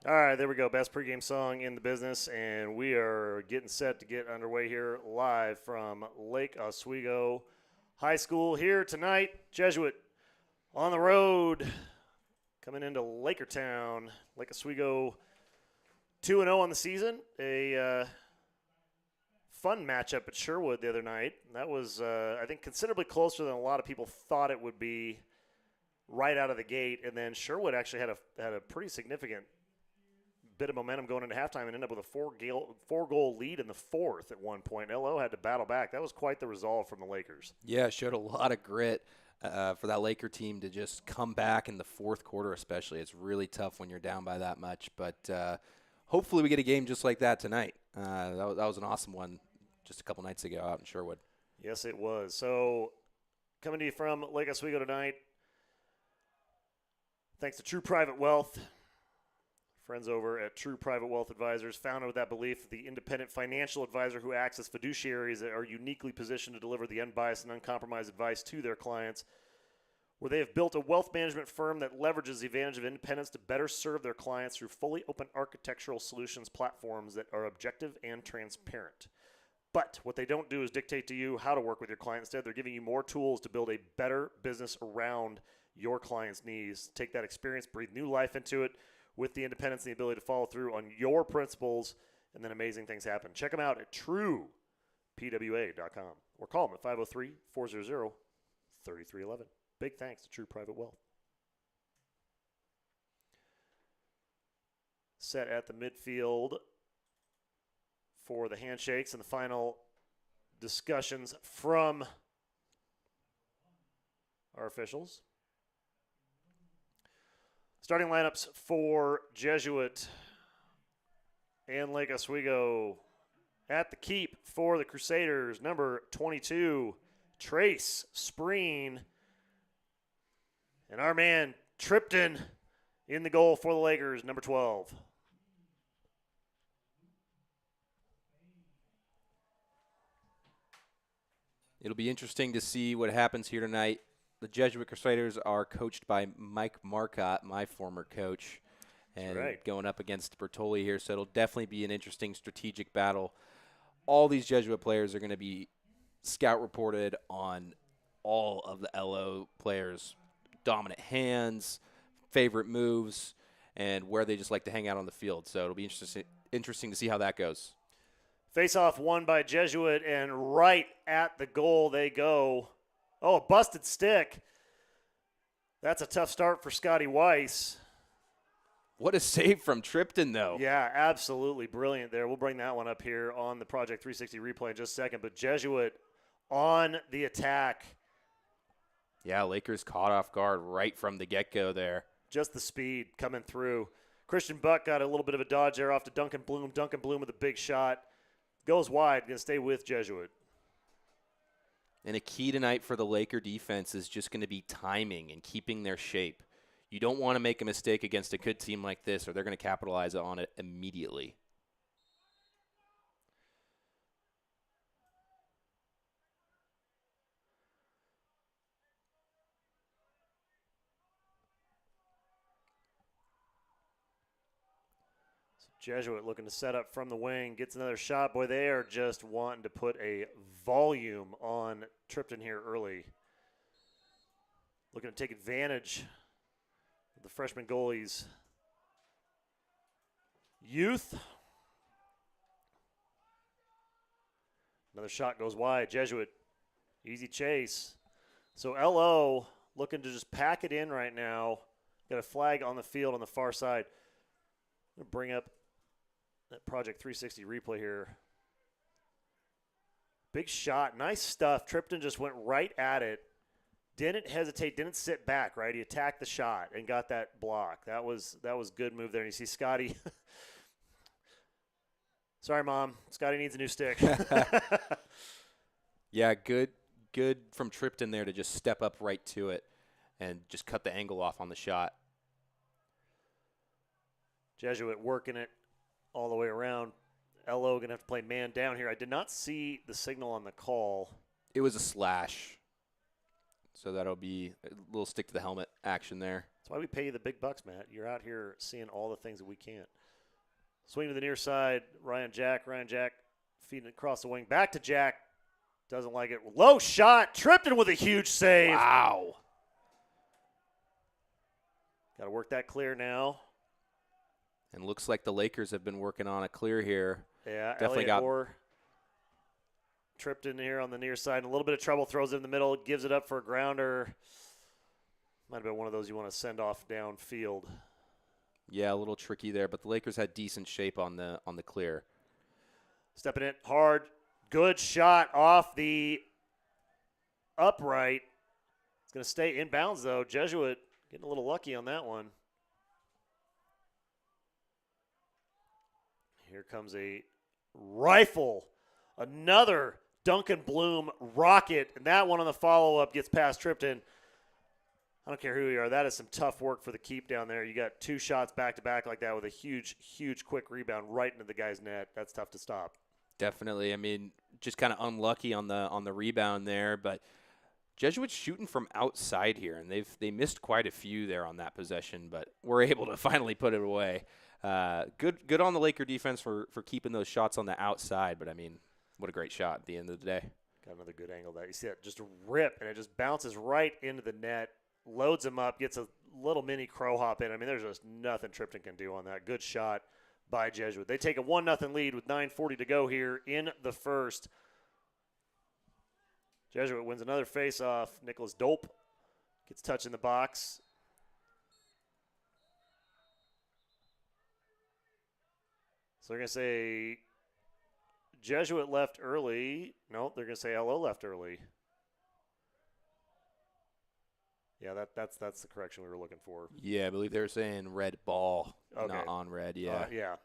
All right, there we go. Best pregame song in the business, and we are getting set to get underway here live from Lake Oswego High School here tonight. Jesuit on the road, coming into Lakertown. Lake Oswego 2-0 on the season. A fun matchup at Sherwood the other night. That was, I think, considerably closer than a lot of people thought it would be right out of the gate. And then Sherwood actually had a pretty significant bit of momentum going into halftime and ended up with a four-goal lead in the fourth at one point. LO had to battle back. That was quite the resolve from the Lakers. Yeah, it showed a lot of grit for that Laker team to just come back in the fourth quarter especially. It's really tough when you're down by that much. But hopefully we get a game just like that tonight. That was an awesome one just a couple nights ago out in Sherwood. Yes, it was. So coming to you from Lake Oswego tonight, thanks to True Private Wealth. Friends over at True Private Wealth Advisors, founded with that belief, the independent financial advisor who acts as fiduciaries that are uniquely positioned to deliver the unbiased and uncompromised advice to their clients, where they have built a wealth management firm that leverages the advantage of independence to better serve their clients through fully open architectural solutions platforms that are objective and transparent. But what they don't do is dictate to you how to work with your client. Instead, they're giving you more tools to build a better business around your client's needs. Take that experience, breathe new life into it, with the independence and the ability to follow through on your principles, and then amazing things happen. Check them out at truepwa.com or call them at 503-400-3311. Big thanks to True Private Wealth. Set at the midfield for the handshakes and the final discussions from our officials. Starting lineups for Jesuit and Lake Oswego. At the keep for the Crusaders, number 22, Trace Spreen. And our man, Tripton, in the goal for the Lakers, number 12. It'll be interesting to see what happens here tonight. The Jesuit Crusaders are coached by Mike Marcotte, my former coach, and going up against Bertoli here, so it'll definitely be an interesting strategic battle. All these Jesuit players are going to be scout reported on all of the LO players' dominant hands, favorite moves, and where they just like to hang out on the field. So it'll be interesting to see how that goes. Face-off won by Jesuit, and right at the goal they go. Oh, a busted stick. That's a tough start for Scotty Weiss. What a save from Tripton, though. Yeah, absolutely brilliant there. We'll bring that one up here on the Project 360 replay in just a second. But Jesuit on the attack. Yeah, Lakers caught off guard right from the get-go there. Just the speed coming through. Christian Buck got a little bit of a dodge there off to Duncan Bloom. Duncan Bloom with a big shot. Goes wide, going to stay with Jesuit. And a key tonight for the Laker defense is just going to be timing and keeping their shape. You don't want to make a mistake against a good team like this, or they're going to capitalize on it immediately. Jesuit looking to set up from the wing, gets another shot. Boy, they are just wanting to put a volume on Tripton here early. Looking to take advantage of the freshman goalie's youth. Another shot goes wide. Jesuit, easy chase. So LO looking to just pack it in right now. Got a flag on the field on the far side. I'm going to bring up that Project 360 replay here. Big shot. Nice stuff. Tripton just went right at it. Didn't hesitate. Didn't sit back, right? He attacked the shot and got that block. That was good move there. And you see Scotty. Sorry, Mom. Scotty needs a new stick. Yeah, good from Tripton there to just step up right to it and just cut the angle off on the shot. Jesuit working it all the way around. LO going to have to play man down here. I did not see the signal on the call. It was a slash. So that'll be a little stick to the helmet action there. That's why we pay you the big bucks, Matt. You're out here seeing all the things that we can't. Swing to the near side. Ryan Jack feeding it across the wing. Back to Jack. Doesn't like it. Low shot. Tripton with a huge save. Wow. Got to work that clear now. And looks like the Lakers have been working on a clear here. Yeah, definitely Elliott Orr tripped in here on the near side. A little bit of trouble, throws it in the middle, gives it up for a grounder. Might have been one of those you want to send off downfield. Yeah, a little tricky there, but the Lakers had decent shape on the clear. Stepping in hard, good shot off the upright. It's going to stay inbounds though. Jesuit getting a little lucky on that one. Here comes a rifle. Another Duncan Bloom rocket. And that one on the follow-up gets past Tripton. I don't care who you are. That is some tough work for the keep down there. You got 2 shots back-to-back like that with a huge, huge quick rebound right into the guy's net. That's tough to stop. Definitely. I mean, just kind of unlucky on the rebound there. But Jesuits shooting from outside here, and they missed quite a few there on that possession, but were able to finally put it away. Good on the Laker defense for keeping those shots on the outside, but I mean, what a great shot at the end of the day. Got another good angle that you see that just rip, and it just bounces right into the net, loads him up, gets a little mini crow hop in. I mean, there's just nothing Tripton can do on that. Good shot by Jesuit. They take a 1-0 lead with 9:40 to go here in the first. Jesuit wins another face-off. Nicholas Dope gets touch in the box. So they're going to say Jesuit left early. No, they're going to say LO left early. Yeah, that's the correction we were looking for. Yeah, I believe they were saying red ball, okay. Not on red, yeah. Yeah.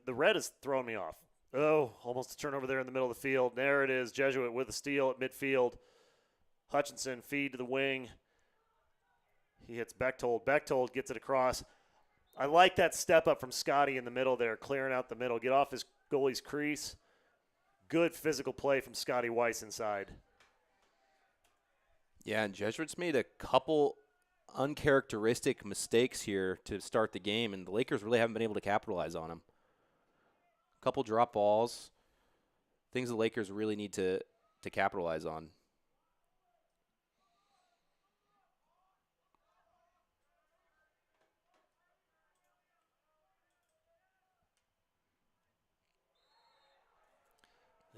The red is throwing me off. Oh, almost a turnover there in the middle of the field. There it is, Jesuit with a steal at midfield. Hutchinson feed to the wing. He hits Bechtold. Bechtold gets it across. I like that step up from Scotty in the middle there, clearing out the middle. Get off his goalie's crease. Good physical play from Scotty Weiss inside. Yeah, and Jesuits made a couple uncharacteristic mistakes here to start the game, and the Lakers really haven't been able to capitalize on them. A couple drop balls, things the Lakers really need to capitalize on.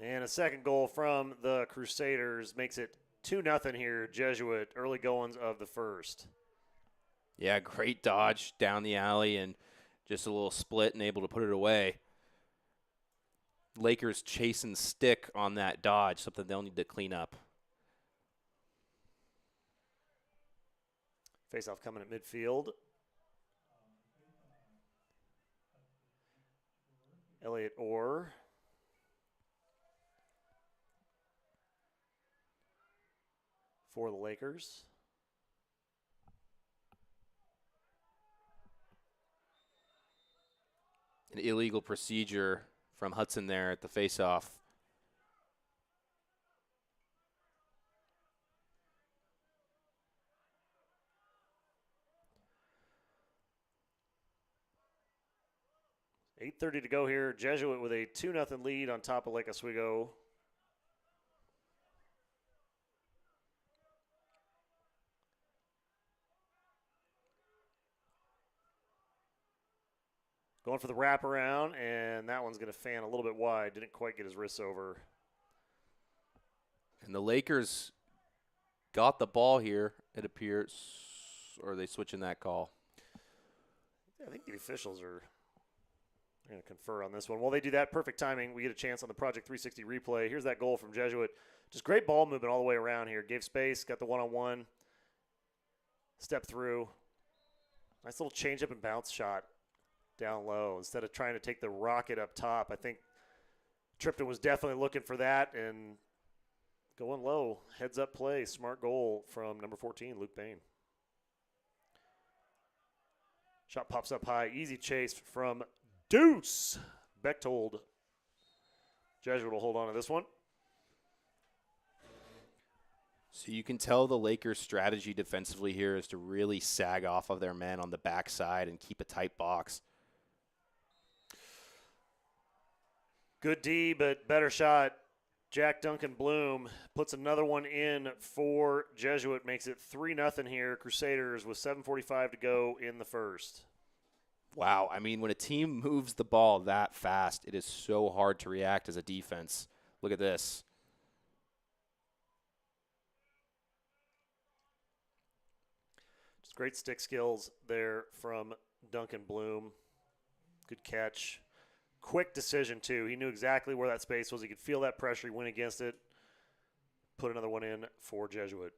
And a second goal from the Crusaders makes it 2-0 here, Jesuit, early goings of the first. Yeah, great dodge down the alley and just a little split and able to put it away. Lakers chasing stick on that dodge, something they'll need to clean up. Face-off coming at midfield. Elliott Orr. For the Lakers. An illegal procedure from Hudson there at the face-off. $8:30 to go here. Jesuit with a 2-0 lead on top of Lake Oswego. Going for the wraparound, and that one's going to fan a little bit wide. Didn't quite get his wrists over. And the Lakers got the ball here, it appears. Or are they switching that call? I think the officials are going to confer on this one. While they do that, perfect timing. We get a chance on the Project 360 replay. Here's that goal from Jesuit. Just great ball movement all the way around here. Gave space, got the one-on-one. Step through. Nice little change-up and bounce shot down low instead of trying to take the rocket up top. I think Tripton was definitely looking for that and going low. Heads up play. Smart goal from number 14, Luke Bain. Shot pops up high. Easy chase from Deuce. Bechtold. Jesuit will hold on to this one. So you can tell the Lakers' strategy defensively here is to really sag off of their men on the backside and keep a tight box. Good D, but better shot. Jack Duncan Bloom puts another one in for Jesuit, makes it 3-0 here. Crusaders with 7:45 to go in the first. Wow. I mean, when a team moves the ball that fast, it is so hard to react as a defense. Look at this. Just great stick skills there from Duncan Bloom. Good catch. Quick decision, too. He knew exactly where that space was. He could feel that pressure. He went against it. Put another one in for Jesuit.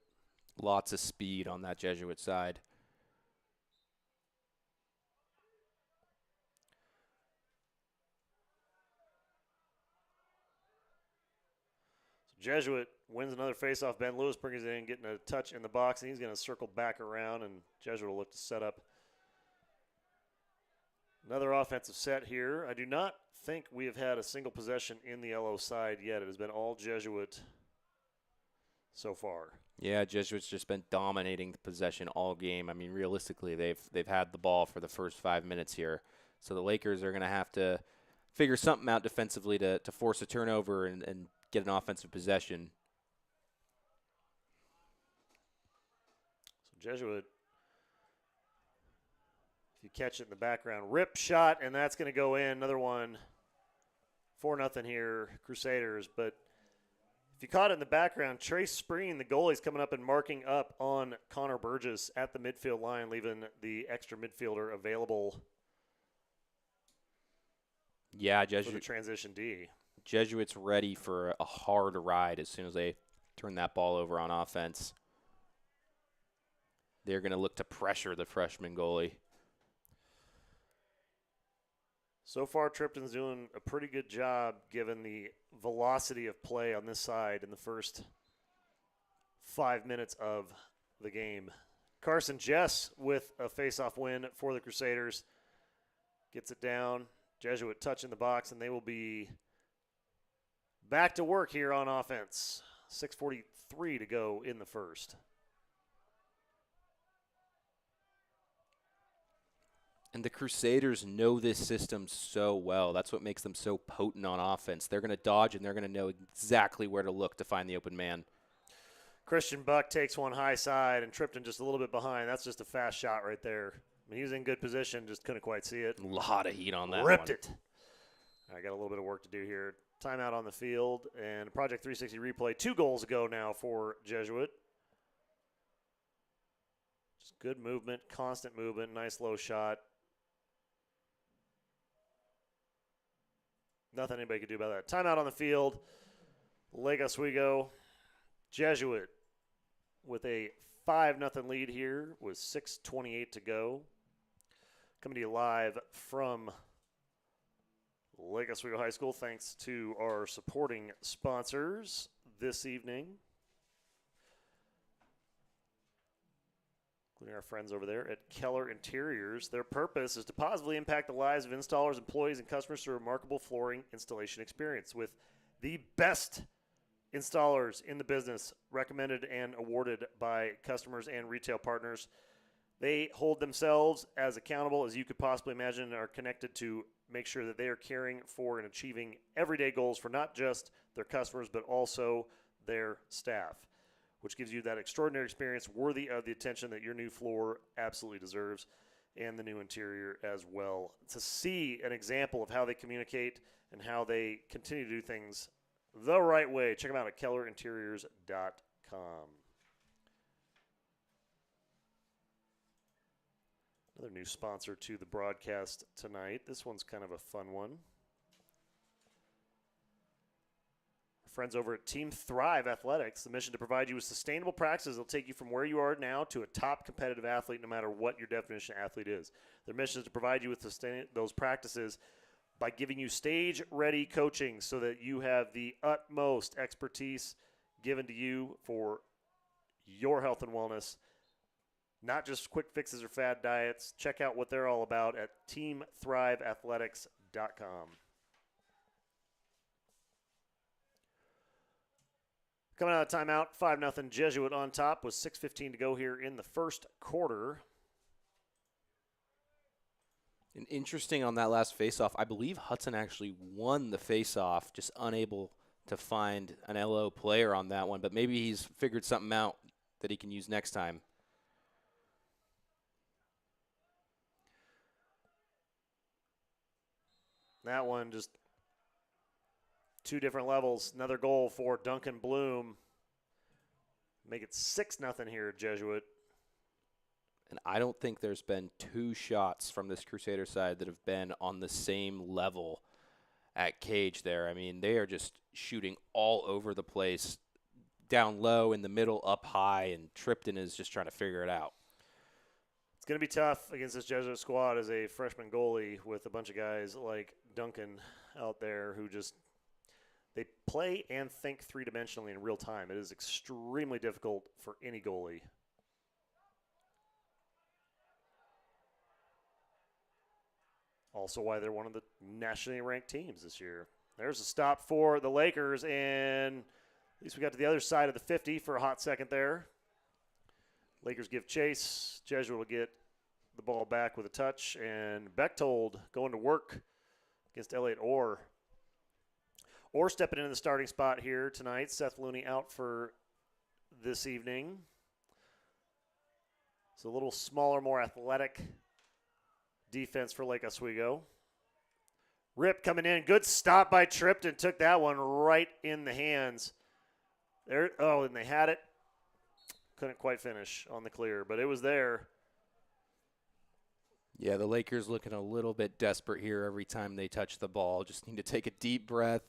Lots of speed on that Jesuit side. So Jesuit wins another faceoff. Ben Lewis brings it in, getting a touch in the box, and he's going to circle back around, and Jesuit will look to set up another offensive set here. I do not think we have had a single possession in the LO side yet. It has been all Jesuit so far. Yeah, Jesuits just been dominating the possession all game. I mean, realistically, they've had the ball for the first 5 minutes here. So the Lakers are going to have to figure something out defensively to force a turnover and get an offensive possession. So Jesuit, if you catch it in the background, rip shot, and that's going to go in. Another one, 4-0 here, Crusaders. But if you caught it in the background, Trace Spreen, the goalie's coming up and marking up on Connor Burgess at the midfield line, leaving the extra midfielder available. Yeah, for the transition D. Jesuits ready for a hard ride as soon as they turn that ball over on offense. They're going to look to pressure the freshman goalie. So far, Tripton's doing a pretty good job given the velocity of play on this side in the first 5 minutes of the game. Carson Jess with a faceoff win for the Crusaders. Gets it down. Jesuit touch in the box, and they will be back to work here on offense. 6:43 to go in the first. And the Crusaders know this system so well. That's what makes them so potent on offense. They're going to dodge, and they're going to know exactly where to look to find the open man. Christian Buck takes one high side, and Tripton just a little bit behind. That's just a fast shot right there. I mean, he was in good position, just couldn't quite see it. A lot of heat on that Ripped one. it. I got a little bit of work to do here. Timeout on the field, and Project 360 replay. 2 goals ago now for Jesuit. Just good movement, constant movement, nice low shot. Nothing anybody could do about that. Timeout on the field. Lake Oswego. Jesuit with a 5-0 lead here with 6:28 to go. Coming to you live from Lake Oswego High School, thanks to our supporting sponsors this evening, including our friends over there at Keller Interiors. Their purpose is to positively impact the lives of installers, employees, and customers through a remarkable flooring installation experience with the best installers in the business, recommended and awarded by customers and retail partners. They hold themselves as accountable as you could possibly imagine and are connected to make sure that they are caring for and achieving everyday goals for not just their customers but also their staff, which gives you that extraordinary experience worthy of the attention that your new floor absolutely deserves, and the new interior as well. To see an example of how they communicate and how they continue to do things the right way, check them out at kellerinteriors.com. Another new sponsor to the broadcast tonight. This one's kind of a fun one. Our friends over at Team Thrive Athletics, the mission to provide you with sustainable practices that will take you from where you are now to a top competitive athlete, no matter what your definition of athlete is. Their mission is to provide you with those practices by giving you stage-ready coaching so that you have the utmost expertise given to you for your health and wellness. Not just quick fixes or fad diets. Check out what they're all about at teamthriveathletics.com. Coming out of timeout, 5-0 Jesuit on top with 6:15 to go here in the first quarter. And interesting on that last faceoff, I believe Hudson actually won the faceoff, just unable to find an LO player on that one. But maybe he's figured something out that he can use next time. That one just two different levels. Another goal for Duncan Bloom. Make it 6-0 here, Jesuit. And I don't think there's been two shots from this Crusader side that have been on the same level at cage there. I mean, they are just shooting all over the place, down low, in the middle, up high, and Tripton is just trying to figure it out. It's going to be tough against this Jesuit squad as a freshman goalie with a bunch of guys like Duncan out there who just they play and think three-dimensionally in real time. It is extremely difficult for any goalie. Also why they're one of the nationally ranked teams this year. There's a stop for the Lakers, and at least we got to the other side of the 50 for a hot second there. Lakers give chase. Jesuit will get the ball back with a touch, and Bechtold going to work against Elliott Orr. Orr stepping into the starting spot here tonight. Seth Looney out for this evening. It's a little smaller, more athletic defense for Lake Oswego. Rip coming in. Good stop by Tripton. Took that one right in the hands. There. Oh, and they had it. Couldn't quite finish on the clear, but it was there. Yeah, the Lakers looking a little bit desperate here every time they touch the ball. Just need to take a deep breath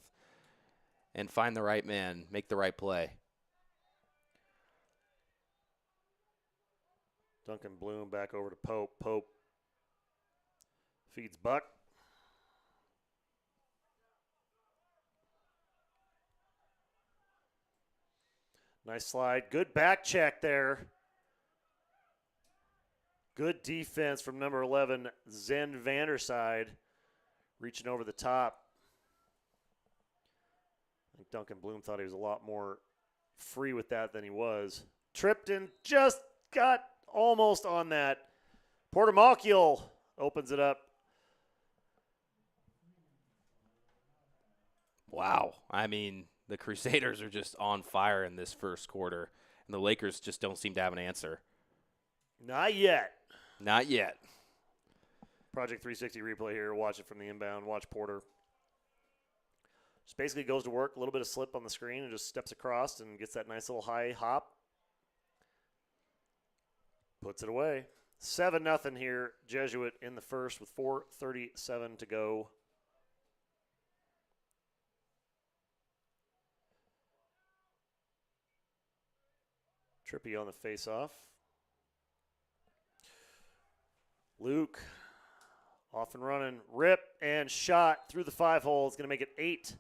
and find the right man, make the right play. Duncan Bloom back over to Pope. Pope feeds Buck. Nice slide. Good back check there. Good defense from number 11, Zen Vanderside, reaching over the top. I think Duncan Bloom thought he was a lot more free with that than he was. Tripton just got almost on that. Portamalkiel opens it up. Wow. I mean, the Crusaders are just on fire in this first quarter, and the Lakers just don't seem to have an answer. Not yet. Not yet. Project 360 replay here. Watch it from the inbound. Watch Porter. Just basically goes to work, a little bit of slip on the screen, and just steps across and gets that nice little high hop. Puts it away. 7-0 here. Jesuit in the first with 4:37 to go. Trippy on the face-off. Luke off and running. Rip and shot through the 5-hole. It's going to make it 8.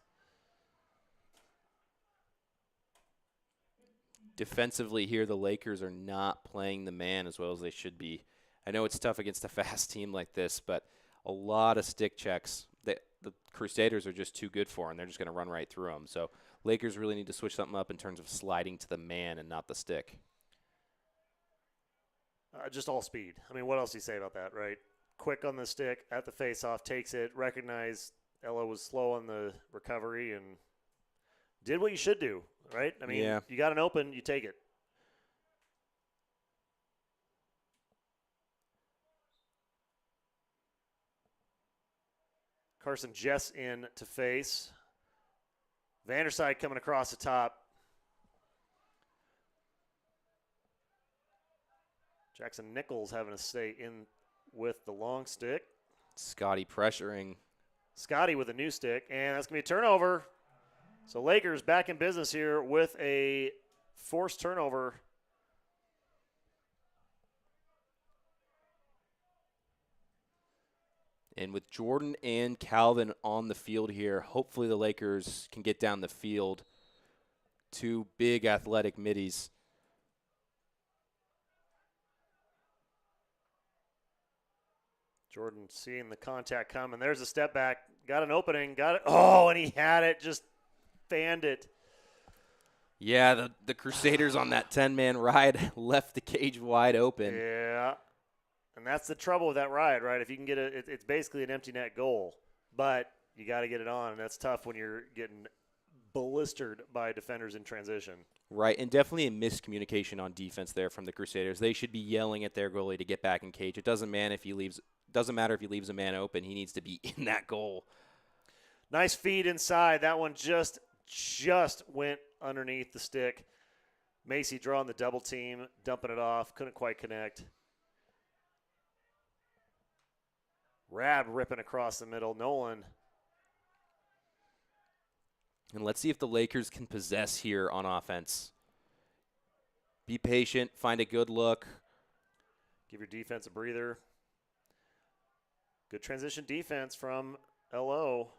Defensively here, the Lakers are not playing the man as well as they should be. I know it's tough against a fast team like this, but a lot of stick checks that the Crusaders are just too good for, and they're just going to run right through them. So Lakers really need to switch something up in terms of sliding to the man and not the stick. Just all speed. I mean, what else do you say about that, right? Quick on the stick, at the face-off, takes it, recognized Ella was slow on the recovery, and did what you should do, right? I mean, You got an open, you take it. Carson Jess in to face. Vanderside coming across the top. Jackson Nichols having to stay in with the long stick. Scotty pressuring. Scotty with a new stick, and that's going to be a turnover. So Lakers back in business here with a forced turnover. And with Jordan and Calvin on the field here, hopefully the Lakers can get down the field. Two big athletic middies. Jordan seeing the contact come, and there's a step back. Got an opening. Got it. Oh, and he had it. Just fanned it. Yeah, the Crusaders on that 10-man ride left the cage wide open. Yeah. And that's the trouble with that ride, right? If you can get it's basically an empty net goal, but you got to get it on, and that's tough when you're getting blistered by defenders in transition. Right, and definitely a miscommunication on defense there from the Crusaders. They should be yelling at their goalie to get back in cage. It doesn't matter if he leaves a man open. He needs to be in that goal. Nice feed inside. That one just went underneath the stick. Macy drawing the double team, dumping it off. Couldn't quite connect. Rab ripping across the middle. Nolan. And let's see if the Lakers can possess here on offense. Be patient. Find a good look. Give your defense a breather. Good transition defense from LO.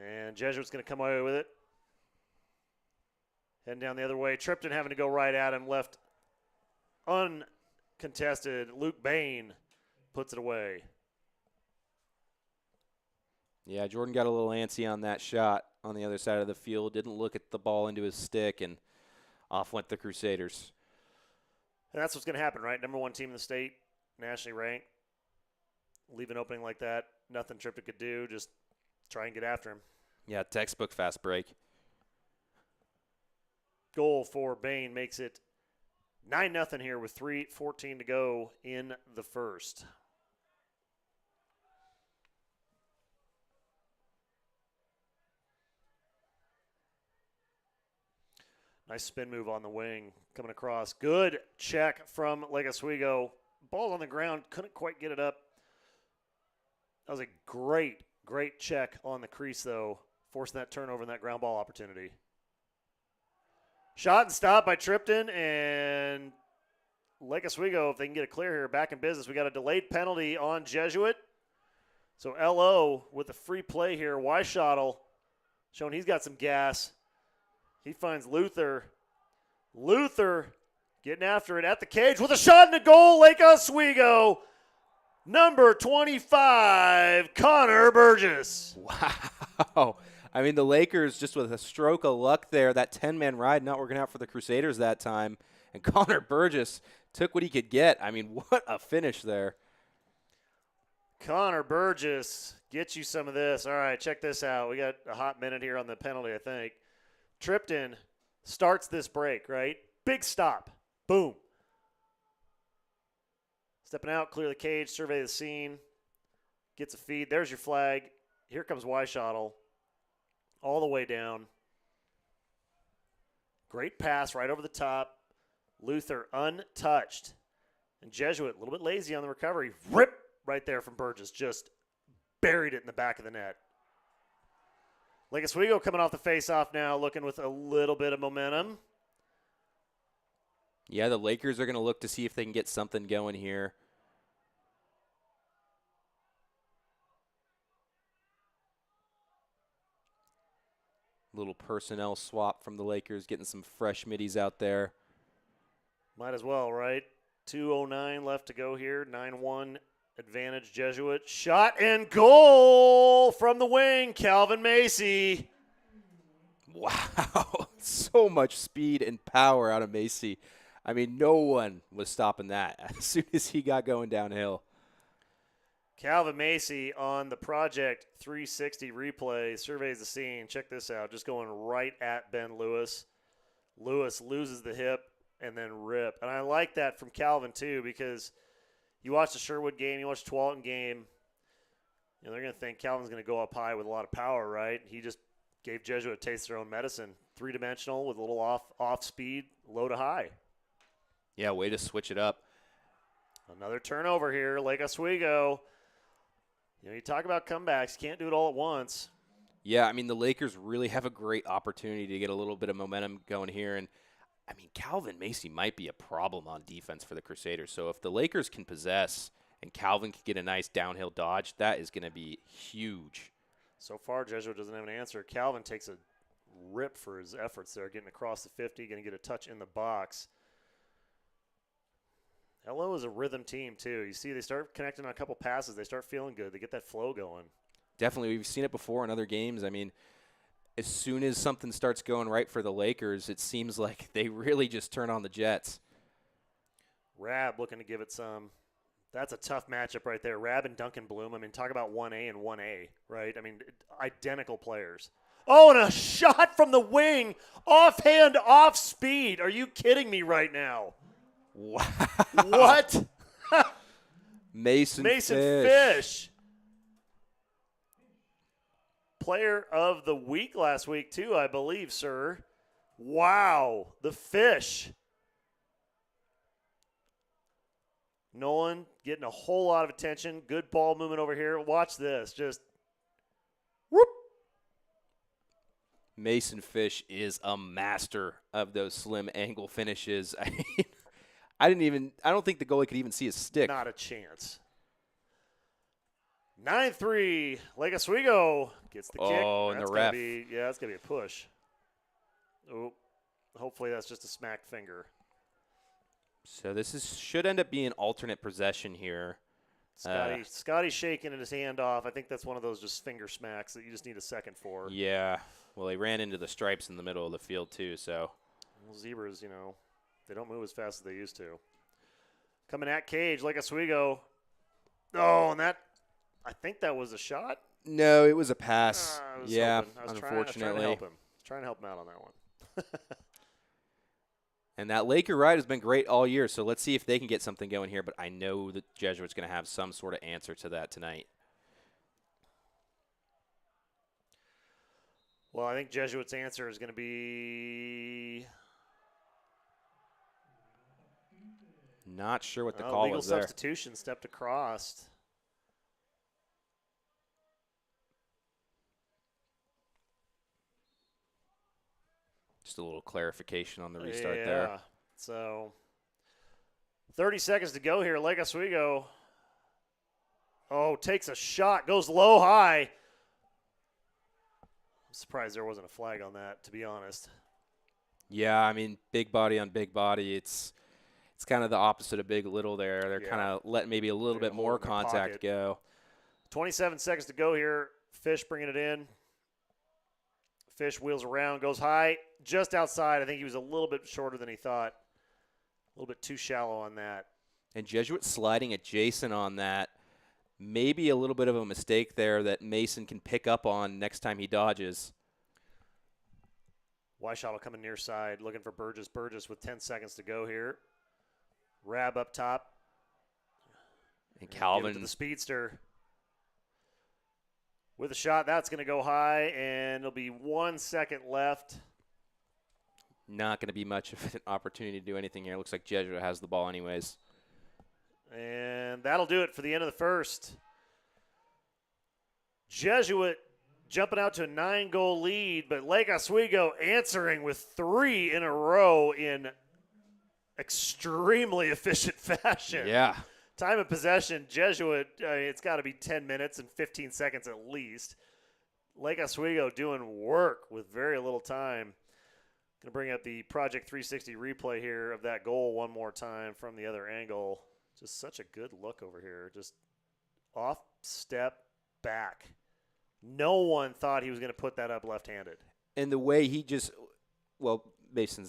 And Jesuit's going to come away with it. Heading down the other way. Tripton having to go right at him. Left uncontested. Luke Bain puts it away. Yeah, Jordan got a little antsy on that shot on the other side of the field. Didn't look at the ball into his stick, and off went the Crusaders. And that's what's going to happen, right? Number 1 team in the state, nationally ranked. Leave an opening like that. Nothing Tripton could do. Just try and get after him. Yeah, textbook fast break. Goal for Bain makes it 9-0 here with 3:14 to go in the first. Nice spin move on the wing coming across. Good check from Lake Oswego. Ball on the ground. Couldn't quite get it up. That was a great check on the crease, though, forcing that turnover and that ground ball opportunity. Shot and stop by Tripton, and Lake Oswego, if they can get a clear here, back in business. We got a delayed penalty on Jesuit. So LO with the free play here. Weishottle showing he's got some gas. He finds Luther. Luther getting after it at the cage with a shot and a goal. Lake Oswego. Number 25, Connor Burgess. Wow. I mean, the Lakers just with a stroke of luck there, that 10-man ride not working out for the Crusaders that time. And Connor Burgess took what he could get. I mean, what a finish there. Connor Burgess gets you some of this. All right, check this out. We got a hot minute here on the penalty, I think. Tripton starts this break, right? Big stop. Boom. Stepping out, clear the cage, survey the scene. Gets a feed. There's your flag. Here comes Weishottle. All the way down. Great pass right over the top. Luther untouched. And Jesuit a little bit lazy on the recovery. Rip right there from Burgess. Just buried it in the back of the net. Lake Oswego coming off the face-off now, looking with a little bit of momentum. Yeah, the Lakers are going to look to see if they can get something going here. Little personnel swap from the Lakers, getting some fresh middies out there. Might as well, right? 2:09 left to go here. 9-1 advantage Jesuit. Shot and goal from the wing, Calvin Macy. Wow, so much speed and power out of Macy. I mean, no one was stopping that as soon as he got going downhill. Calvin Macy on the Project 360 replay surveys the scene. Check this out. Just going right at Ben Lewis. Lewis loses the hip and then rip. And I like that from Calvin, too, because you watch the Sherwood game, you watch the Tualatin game, they're going to think Calvin's going to go up high with a lot of power, right? He just gave Jesuit a taste of their own medicine. 3-dimensional with a little off speed, low to high. Yeah, way to switch it up. Another turnover here, Lake Oswego. You talk about comebacks, can't do it all at once. Yeah, I mean, the Lakers really have a great opportunity to get a little bit of momentum going here. And, I mean, Calvin Macy might be a problem on defense for the Crusaders. So if the Lakers can possess and Calvin can get a nice downhill dodge, that is going to be huge. So far, Jesuit doesn't have an answer. Calvin takes a rip for his efforts there, getting across the 50, going to get a touch in the box. LO is a rhythm team, too. You see, they start connecting on a couple passes. They start feeling good. They get that flow going. Definitely. We've seen it before in other games. I mean, as soon as something starts going right for the Lakers, it seems like they really just turn on the Jets. Rab looking to give it some. That's a tough matchup right there. Rab and Duncan Bloom. I mean, talk about 1A and 1A, right? I mean, identical players. Oh, and a shot from the wing. Offhand, off speed. Are you kidding me right now? Wow. What? Mason Fish. Player of the week last week, too, I believe, sir. Wow. The Fish. Nolan getting a whole lot of attention. Good ball movement over here. Watch this. Just whoop. Mason Fish is a master of those slim angle finishes. I don't think the goalie could even see his stick. Not a chance. 9-3. Lake Oswego gets the kick. Oh, and the ref. That's going to be a push. Oh, hopefully that's just a smacked finger. So this should end up being alternate possession here. Scotty's shaking his hand off. I think that's one of those just finger smacks that you just need a second for. Yeah. Well, he ran into the stripes in the middle of the field, too, so. Well, zebras, they don't move as fast as they used to. Coming at Cage, Lake Oswego. Oh, and I think that was a shot. No, it was a pass. I was unfortunately. Trying to help him out on that one. And that Laker ride has been great all year, so let's see if they can get something going here. But I know the Jesuits going to have some sort of answer to that tonight. Well, I think Jesuits' answer is going to be not sure what the call legal was there. Substitution stepped across. Just a little clarification on the restart there. So 30 seconds to go here. Lake Oswego. Oh, takes a shot. Goes low high. I'm surprised there wasn't a flag on that, to be honest. Yeah, I mean, big body on big body. It's kind of the opposite of big little there. They're kind of letting maybe a little bit more contact go. 27 seconds to go here. Fish bringing it in. Fish wheels around, goes high, just outside. I think he was a little bit shorter than he thought. A little bit too shallow on that. And Jesuit sliding adjacent on that. Maybe a little bit of a mistake there that Mason can pick up on next time he dodges. Weishottle coming near side, looking for Burgess. Burgess with 10 seconds to go here. Rab up top. And Calvin. To the speedster. With a shot, that's going to go high, and it'll be 1 second left. Not going to be much of an opportunity to do anything here. Looks like Jesuit has the ball anyways. And that'll do it for the end of the first. Jesuit jumping out to a 9-goal lead, but Lake Oswego answering with 3 in a row in extremely efficient fashion. Yeah. Time of possession, Jesuit, it's got to be 10 minutes and 15 seconds at least. Lake Oswego doing work with very little time. Going to bring up the Project 360 replay here of that goal one more time from the other angle. Just such a good look over here. Just off step back. No one thought he was going to put that up left-handed. And the way he just, well, Mason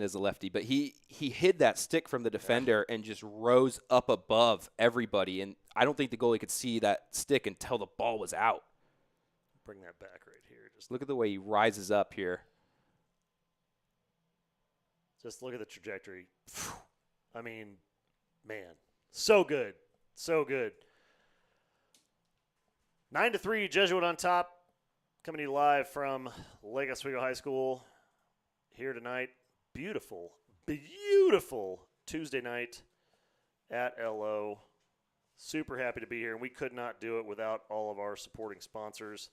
is a lefty, but he hid that stick from the defender and just rose up above everybody. And I don't think the goalie could see that stick until the ball was out. Bring that back right here. Just look at the way he rises up here. Just look at the trajectory. I mean, man, so good. So good. 9-3, Jesuit on top. Coming to you live from Lake Oswego High School here tonight. Beautiful, beautiful Tuesday night at LO. Super happy to be here, and we could not do it without all of our supporting sponsors.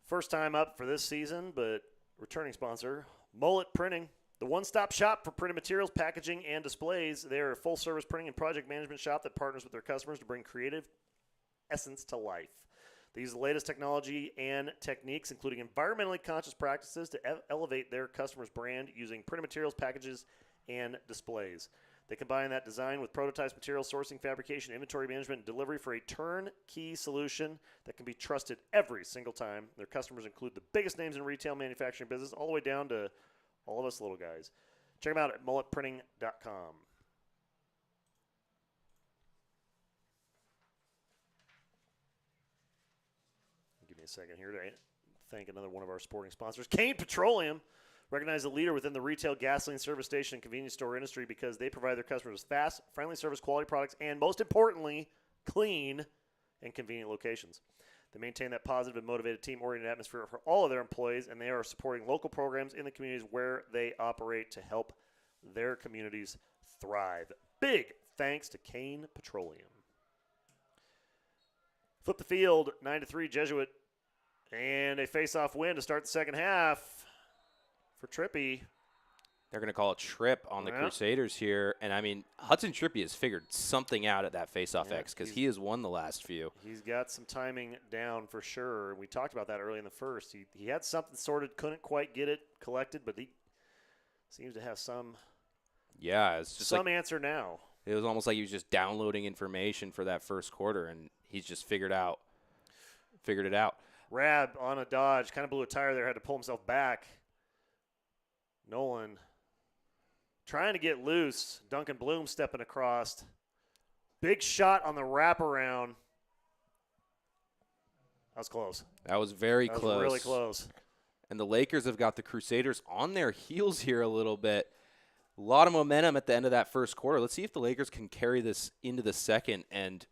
First time up for this season, but returning sponsor, Mullet Printing, the one-stop shop for printed materials, packaging, and displays. They are a full-service printing and project management shop that partners with their customers to bring creative essence to life. They use the latest technology and techniques, including environmentally conscious practices to elevate their customers' brand using printed materials, packages, and displays. They combine that design with prototypes, material sourcing, fabrication, inventory management, and delivery for a turnkey solution that can be trusted every single time. Their customers include the biggest names in retail manufacturing business, all the way down to all of us little guys. Check them out at mulletprinting.com. Give me a second here to thank another one of our sporting sponsors, Kane Petroleum. Recognized a leader within the retail gasoline service station and convenience store industry because they provide their customers with fast, friendly service, quality products, and most importantly, clean and convenient locations. They maintain that positive and motivated team-oriented atmosphere for all of their employees, and they are supporting local programs in the communities where they operate to help their communities thrive. Big thanks to Kane Petroleum. Flip the field, 9-3 Jesuit, and a face-off win to start the second half for Trippy. They're going to call a trip on the Crusaders here. And, I mean, Hudson Trippy has figured something out at that face-off X because he has won the last few. He's got some timing down for sure. We talked about that early in the first. He had something sorted, couldn't quite get it collected, but he seems to have some it's just some answer now. It was almost like he was just downloading information for that first quarter, and he's just figured it out. Rab on a dodge, kind of blew a tire there, had to pull himself back. Nolan trying to get loose. Duncan Bloom stepping across. Big shot on the wraparound. That was close. That was very close. That was really close. And the Lakers have got the Crusaders on their heels here a little bit. A lot of momentum at the end of that first quarter. Let's see if the Lakers can carry this into the second and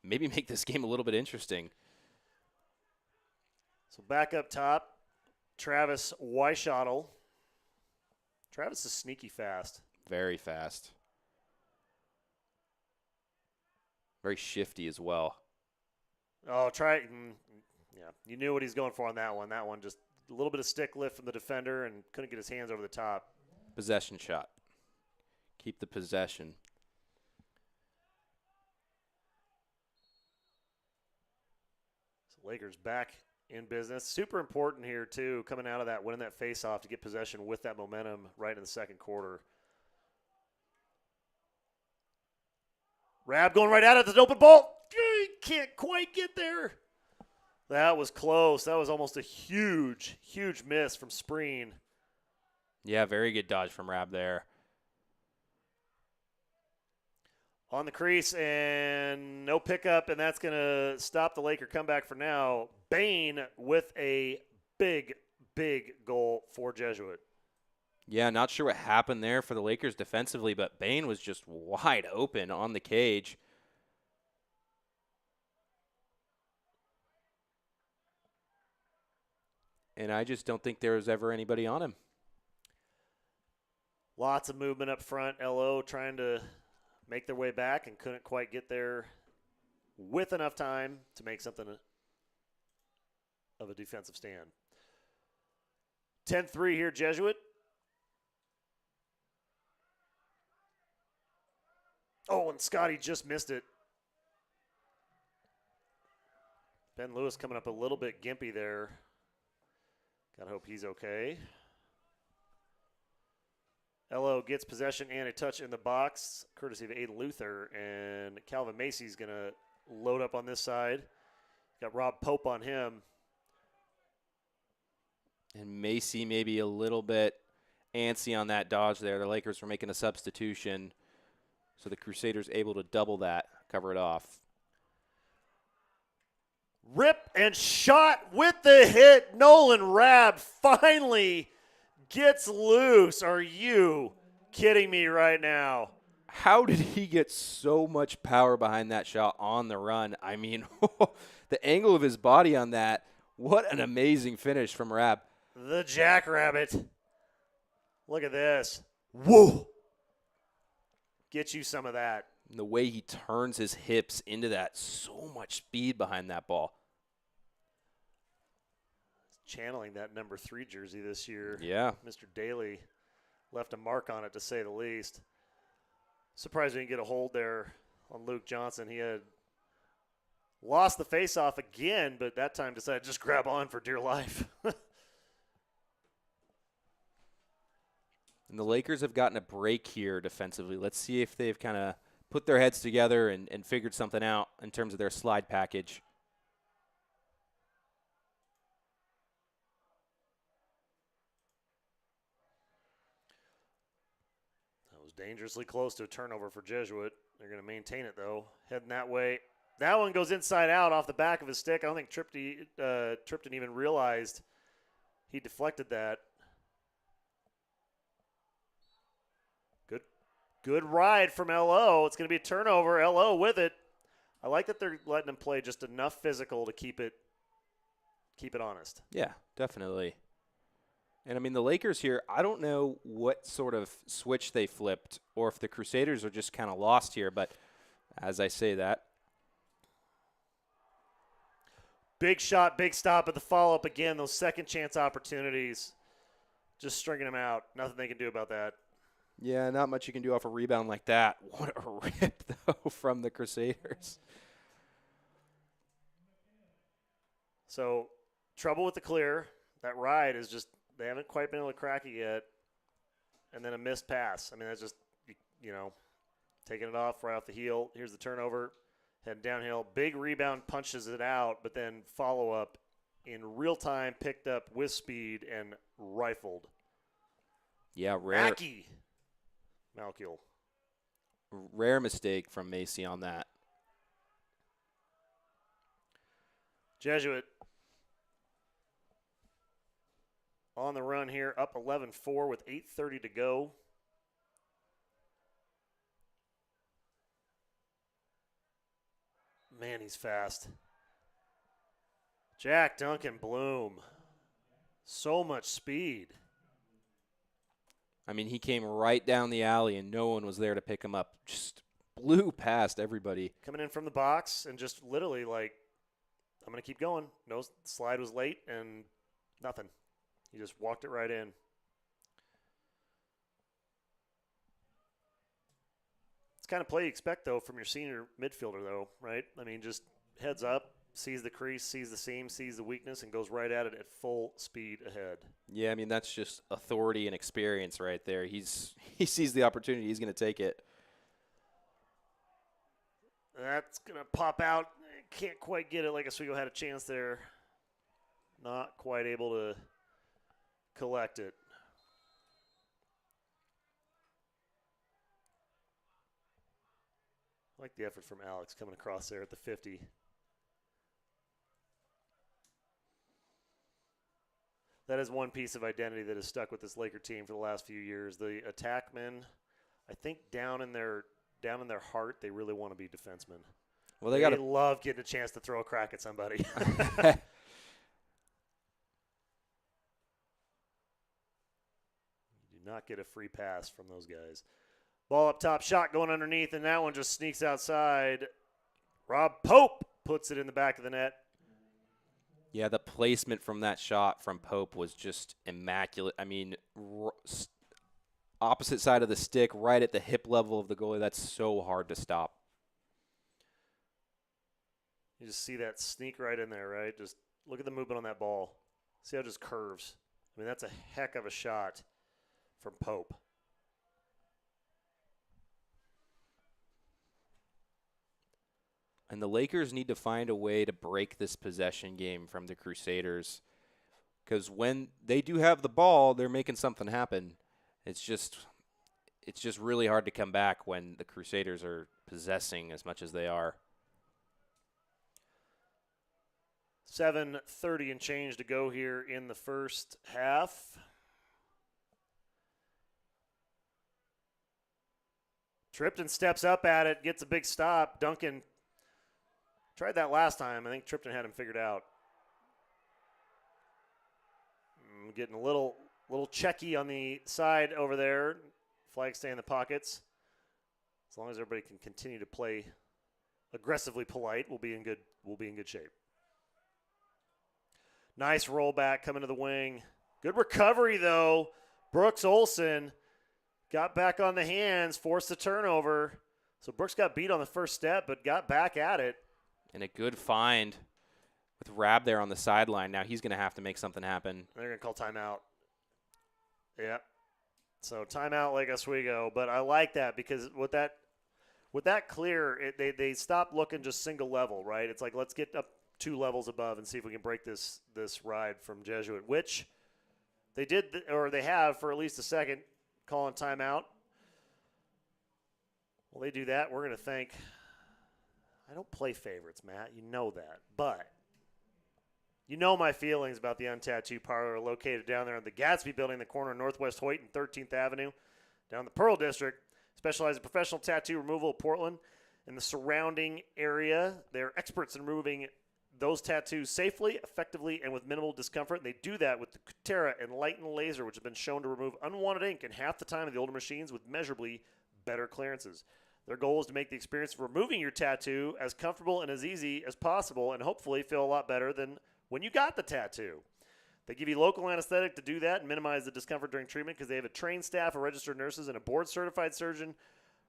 maybe make this game a little bit interesting. So back up top, Travis Weishottle. Travis is sneaky fast. Very fast. Very shifty as well. Oh, yeah, you knew what he's going for on that one. That one just a little bit of stick lift from the defender and couldn't get his hands over the top. Possession shot. Keep the possession. So Lakers back in business. Super important here, too, coming out of that, winning that face-off to get possession with that momentum right in the second quarter. Rab going right at it. There's an open ball. He can't quite get there. That was close. That was almost a huge, huge miss from Spreen. Yeah, very good dodge from Rab there. On the crease and no pickup, and that's going to stop the Laker comeback for now. Bain with a big, big goal for Jesuit. Yeah, not sure what happened there for the Lakers defensively, but Bain was just wide open on the cage. And I just don't think there was ever anybody on him. Lots of movement up front. LO trying to make their way back and couldn't quite get there with enough time to make something of a defensive stand. 10-3 here, Jesuit. Oh, and Scotty just missed it. Ben Lewis coming up a little bit gimpy there. Gotta hope he's okay. LO gets possession and a touch in the box, courtesy of Aiden Luther, and Calvin Macy's going to load up on this side. Got Rob Pope on him. And Macy maybe a little bit antsy on that dodge there. The Lakers were making a substitution, so the Crusaders able to double that, cover it off. Rip and shot with the hit. Nolan Rab finally gets loose. Are you kidding me right now? How did he get so much power behind that shot on the run? I mean, the angle of his body on that, what an amazing finish from Rab. The Jackrabbit. Look at this. Whoa. Get you some of that. And the way he turns his hips into that, so much speed behind that ball. Channeling that number 3 jersey this year. Yeah. Mr. Daly left a mark on it, to say the least. Surprised we didn't get a hold there on Luke Johnson. He had lost the faceoff again, but that time decided to just grab on for dear life. And the Lakers have gotten a break here defensively. Let's see if they've kind of put their heads together and figured something out in terms of their slide package. dangerously close to a turnover for Jesuit. They're going to maintain it, though. Heading that way. That one goes inside out off the back of his stick. I don't think Tripton even realized he deflected that. Good ride from LO. It's going to be a turnover. LO with it. I like that they're letting him play just enough physical to keep it honest. Yeah, definitely. And, I mean, the Lakers here, I don't know what sort of switch they flipped or if the Crusaders are just kind of lost here. But as I say that. Big shot, big stop at the follow-up again. Those second chance opportunities, just stringing them out. Nothing they can do about that. Yeah, not much you can do off a rebound like that. What a rip, though, from the Crusaders. So, trouble with the clear. That ride is just, they haven't quite been able to crack it yet. And then a missed pass. I mean, that's just, taking it off right off the heel. Here's the turnover. Head downhill. Big rebound, punches it out, but then follow-up in real time, picked up with speed and rifled. Yeah, rare. Malkiel. Rare mistake from Macy on that. Jesuit on the run here, up 11-4 with 8:30 to go. Man, he's fast. Jack Duncan Bloom. So much speed. I mean, he came right down the alley, and no one was there to pick him up. Just blew past everybody. Coming in from the box and just literally like, I'm going to keep going. No, slide was late and nothing. He just walked it right in. It's kind of play you expect, though, from your senior midfielder, though, right? I mean, just heads up, sees the crease, sees the seam, sees the weakness, and goes right at it at full speed ahead. Yeah, I mean, that's just authority and experience right there. He sees the opportunity. He's going to take it. That's going to pop out. Can't quite get it. Like Oswego had a chance there. Not quite able to collect it. I like the effort from Alex coming across there at the 50. That is one piece of identity that has stuck with this Laker team for the last few years. The attackmen, I think down in their heart, they really want to be defensemen. Well, they love getting a chance to throw a crack at somebody. You do not get a free pass from those guys. Ball up top, shot going underneath, and that one just sneaks outside. Rob Pope puts it in the back of the net. Yeah, the placement from that shot from Pope was just immaculate. I mean, opposite side of the stick, right at the hip level of the goalie. That's so hard to stop. You just see that sneak right in there, right? Just look at the movement on that ball. See how it just curves. I mean, that's a heck of a shot from Pope. And the Lakers need to find a way to break this possession game from the Crusaders, because when they do have the ball, they're making something happen. It's just really hard to come back when the Crusaders are possessing as much as they are. 7:30 and change to go here in the first half. Tripton steps up at it, gets a big stop. Duncan tried that last time. I think Tripton had him figured out. Getting a little checky on the side over there. Flags stay in the pockets. As long as everybody can continue to play aggressively polite, we'll be in good shape. Nice rollback coming to the wing. Good recovery though. Brooks Olsen got back on the hands, forced the turnover. So Brooks got beat on the first step, but got back at it. And a good find with Rab there on the sideline. Now he's going to have to make something happen. They're going to call timeout. Yeah. So timeout Lake Oswego. But I like that because with that clear, they stopped looking just single level, right? It's like, let's get up 2 levels above and see if we can break this ride from Jesuit, which they did, or they have for at least a second, calling timeout. Well, they do that. We're going to thank – I don't play favorites, Matt. You know that. But you know my feelings about the Untattoo Parlor located down there in the Gatsby Building, the corner of Northwest Hoyt and 13th Avenue, down in the Pearl District. Specialize in professional tattoo removal of Portland and the surrounding area. They're experts in removing those tattoos safely, effectively, and with minimal discomfort. And they do that with the Kutera Enlighten Laser, which has been shown to remove unwanted ink in half the time of the older machines with measurably better clearances. Their goal is to make the experience of removing your tattoo as comfortable and as easy as possible and hopefully feel a lot better than when you got the tattoo. They give you local anesthetic to do that and minimize the discomfort during treatment because they have a trained staff of registered nurses and a board-certified surgeon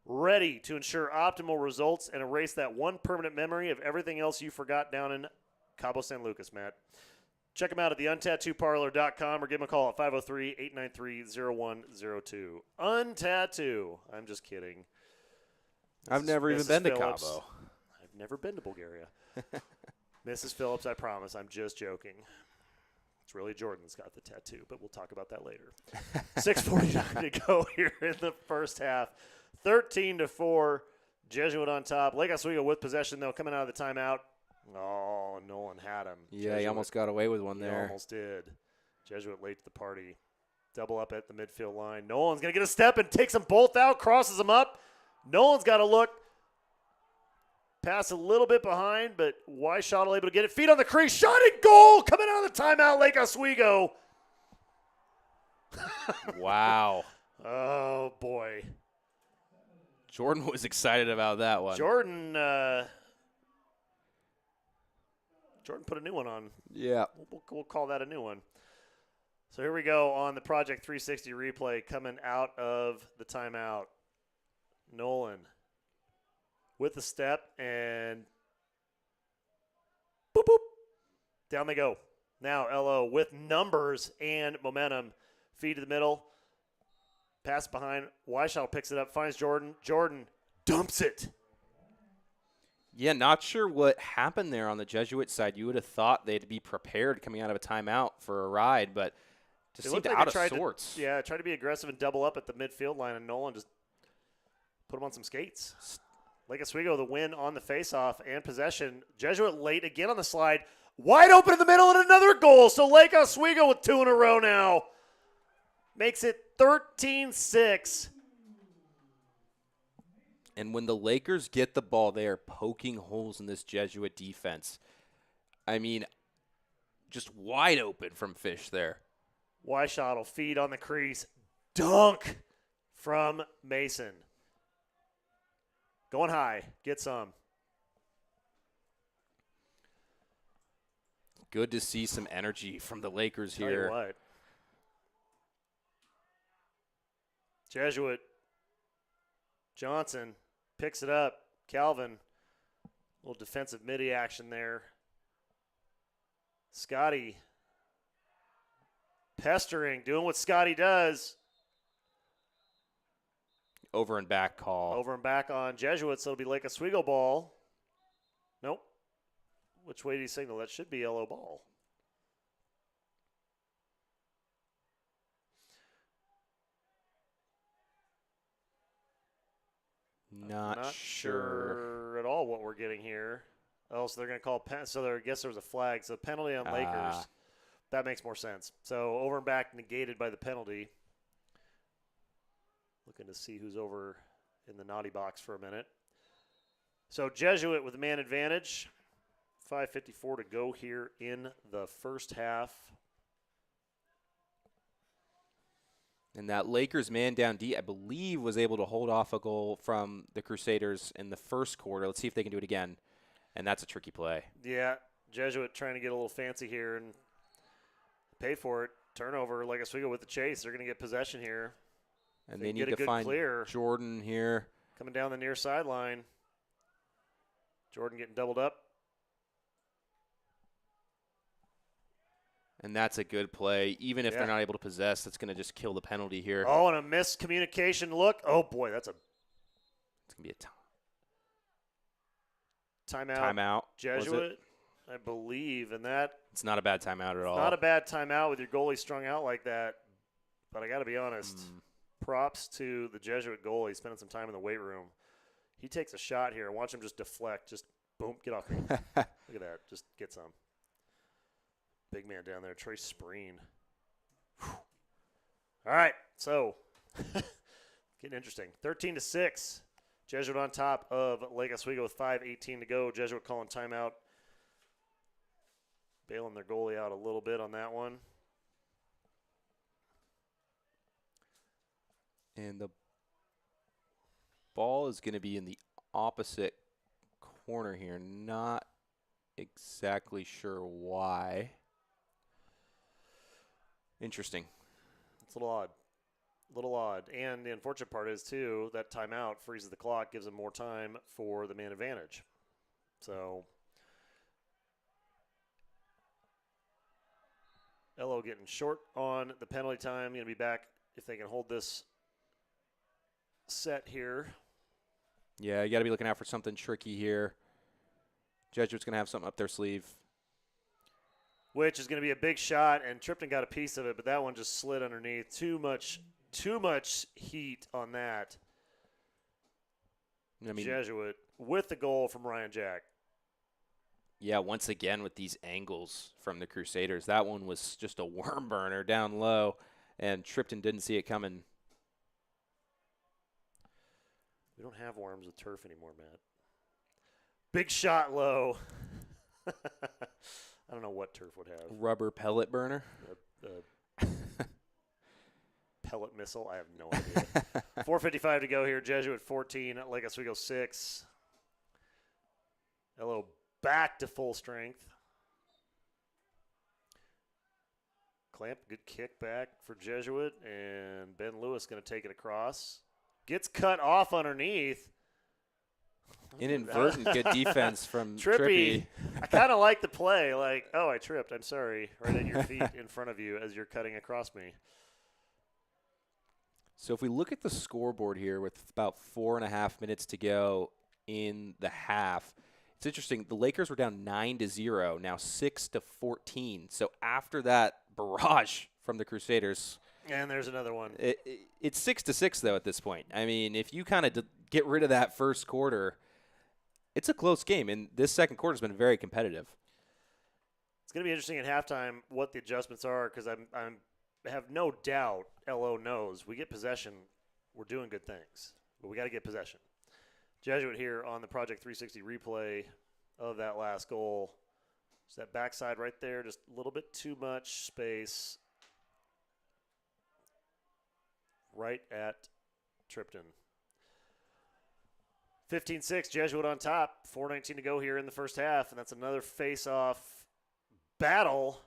ready to ensure optimal results and erase that one permanent memory of everything else you forgot down in Cabo San Lucas, Matt. Check them out at theuntatattooparlor.com or give them a call at 503-893-0102. Untattoo. I'm just kidding. I've never even been to Cabo. I've never been to Bulgaria. Mrs. Phillips, I promise. I'm just joking. It's really Jordan's got the tattoo, but we'll talk about that later. 6:49 to go here in the first half. 13-4, Jesuit on top. Lake Oswego with possession, though, coming out of the timeout. Oh, Nolan had him. Yeah, Jesuit, he almost got away with one there. He almost did. Jesuit late to the party. Double up at the midfield line. Nolan's going to get a step and takes them both out, crosses them up. Nolan's got to look. Pass a little bit behind, but Weishottle able to get it. Feet on the crease. Shot and goal coming out of the timeout, Lake Oswego. Wow. Oh, boy. Jordan was excited about that one. Jordan put a new one on. Yeah. We'll call that a new one. So here we go on the Project 360 replay coming out of the timeout. Nolan with the step and boop, boop. Down they go. Now LO with numbers and momentum. Feed to the middle. Pass behind. Weishottle picks it up, finds Jordan. Jordan dumps it. Yeah, not sure what happened there on the Jesuit side. You would have thought they'd be prepared coming out of a timeout for a ride, but just seemed out of sorts. Tried to be aggressive and double up at the midfield line, and Nolan just put him on some skates. Lake Oswego, the win on the faceoff and possession. Jesuit late again on the slide. Wide open in the middle and another goal. So Lake Oswego with two in a row now. Makes it 13-6. And when the Lakers get the ball, they are poking holes in this Jesuit defense. I mean, just wide open from Fish there. Weishottle feed on the crease. Dunk from Mason. Going high. Get some. Good to see some energy from the Lakers Tell here. you what. Jesuit. Johnson picks it up. Calvin. A little defensive midi action there. Scotty. Pestering. Doing what Scotty does. Over and back call. Over and back on Jesuits. So it'll be Lake Oswego ball. Nope. Which way do you signal? That should be yellow ball. Not sure at all what we're getting here. Oh, so they're going to call I guess there was a flag. So penalty on Lakers. That makes more sense. So over and back negated by the penalty. Looking to see who's over in the naughty box for a minute. So Jesuit with the man advantage. 5:54 to go here in the first half. And that Lakers man down D, I believe, was able to hold off a goal from the Crusaders in the first quarter. Let's see if they can do it again. And that's a tricky play. Yeah, Jesuit trying to get a little fancy here and pay for it. Turnover, Lake Oswego with the chase. They're going to get possession here. And they need to find clear. Jordan here. Coming down the near sideline. Jordan getting doubled up. And that's a good play. Even if they're not able to possess, that's going to just kill the penalty here. Oh, and a miscommunication look. Oh, boy, it's going to be a timeout. Timeout. Jesuit, I believe. And it's not a bad timeout at all. Not a bad timeout with your goalie strung out like that. But I got to be honest, props to the Jesuit goalie spending some time in the weight room. He takes a shot here. Watch him just deflect. Just boom, get off me. Look at that. Just get some. Big man down there, Trace Spreen. Whew. All right, so getting interesting. 13-6. Jesuit on top of Lake Oswego with 5:18 to go. Jesuit calling timeout. Bailing their goalie out a little bit on that one. And the ball is going to be in the opposite corner here. Not exactly sure why. Interesting. It's a little odd. A little odd. And the unfortunate part is, too, that timeout freezes the clock, gives them more time for the man advantage. So, LO getting short on the penalty time. Going to be back if they can hold this set here. Yeah, you got to be looking out for something tricky here. Jesuit's going to have something up their sleeve. Which is going to be a big shot, and Tripton got a piece of it, but that one just slid underneath. Too much heat on that. I mean, Jesuit with the goal from Ryan Jack. Yeah, once again with these angles from the Crusaders. That one was just a worm burner down low, and Tripton didn't see it coming. We don't have worms with turf anymore, Matt. Big shot low. I don't know what turf would have. Rubber pellet burner? Pellet missile? I have no idea. 4:55 to go here. Jesuit 14, Lake Oswego 6. LO back to full strength. Clamp, good kick back for Jesuit, and Ben Lewis going to take it across. Gets cut off underneath. Inadvertent good defense from Trippy. Trippy. I kind of like the play. Like, oh, I tripped. I'm sorry. Right at your feet in front of you as you're cutting across me. So if we look at the scoreboard here with about 4.5 minutes to go in the half, it's interesting. The Lakers were down 9-0, now 6-14. So after that barrage from the Crusaders. And there's another one. It's 6-6, though, at this point. I mean, if you kind of get rid of that first quarter, it's a close game, and this second quarter has been very competitive. It's going to be interesting at halftime what the adjustments are, because I have no doubt LO knows we get possession, we're doing good things, but we got to get possession. Jesuit here on the Project 360 replay of that last goal. Just that backside right there, just a little bit too much space right at Tripton. 15-6, Jesuit on top. 4:19 to go here in the first half, and that's another face-off battle.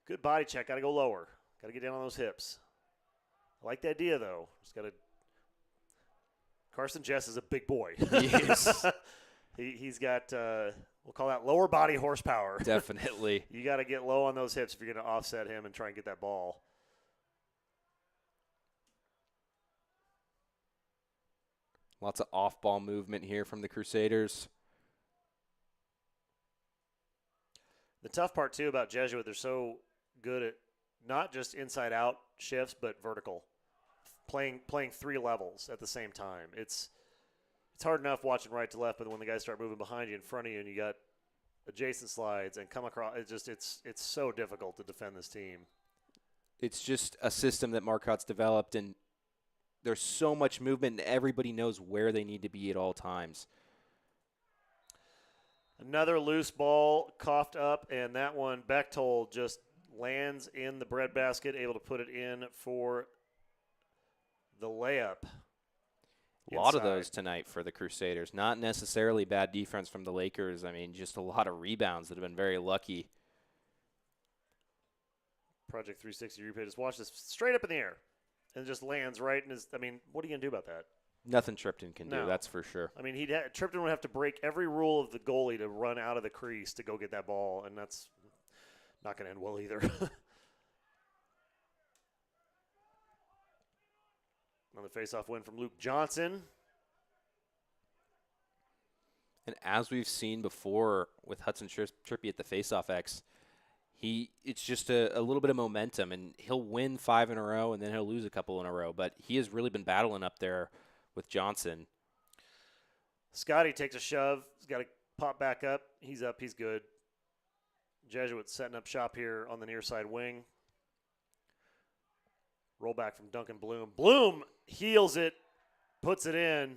Good body check. Got to go lower. Got to get down on those hips. I like the idea, though. Just got to. Carson Jess is a big boy. He is. He's got, we'll call that lower body horsepower. Definitely. You got to get low on those hips if you're going to offset him and try and get that ball. Lots of off-ball movement here from the Crusaders. The tough part, too, about Jesuit, they're so good at not just inside-out shifts, but vertical. Playing 3 levels at the same time. It's hard enough watching right to left, but when the guys start moving behind you, in front of you, and you got adjacent slides and come across, it's so difficult to defend this team. It's just a system that Marcotte's developed, and there's so much movement, and everybody knows where they need to be at all times. Another loose ball coughed up, and that one, Bechtold just lands in the breadbasket, able to put it in for the layup. A lot of those tonight for the Crusaders. Not necessarily bad defense from the Lakers. I mean, just a lot of rebounds that have been very lucky. Project 360 replay. Just watch this straight up in the air. And it just lands right in his – I mean, what are you going to do about that? Nothing Tripton can do, No. that's for sure. I mean, Tripton would have to break every rule of the goalie to run out of the crease to go get that ball, and that's not going to end well either. Another face-off win from Luke Johnson. And as we've seen before with Hudson Trippy at the face-off X, It's just a little bit of momentum, and he'll win 5 in a row, and then he'll lose a couple in a row. But he has really been battling up there with Johnson. Scotty takes a shove. He's got to pop back up. He's up. He's good. Jesuit setting up shop here on the near side wing. Roll back from Duncan Bloom. Bloom heels it, puts it in.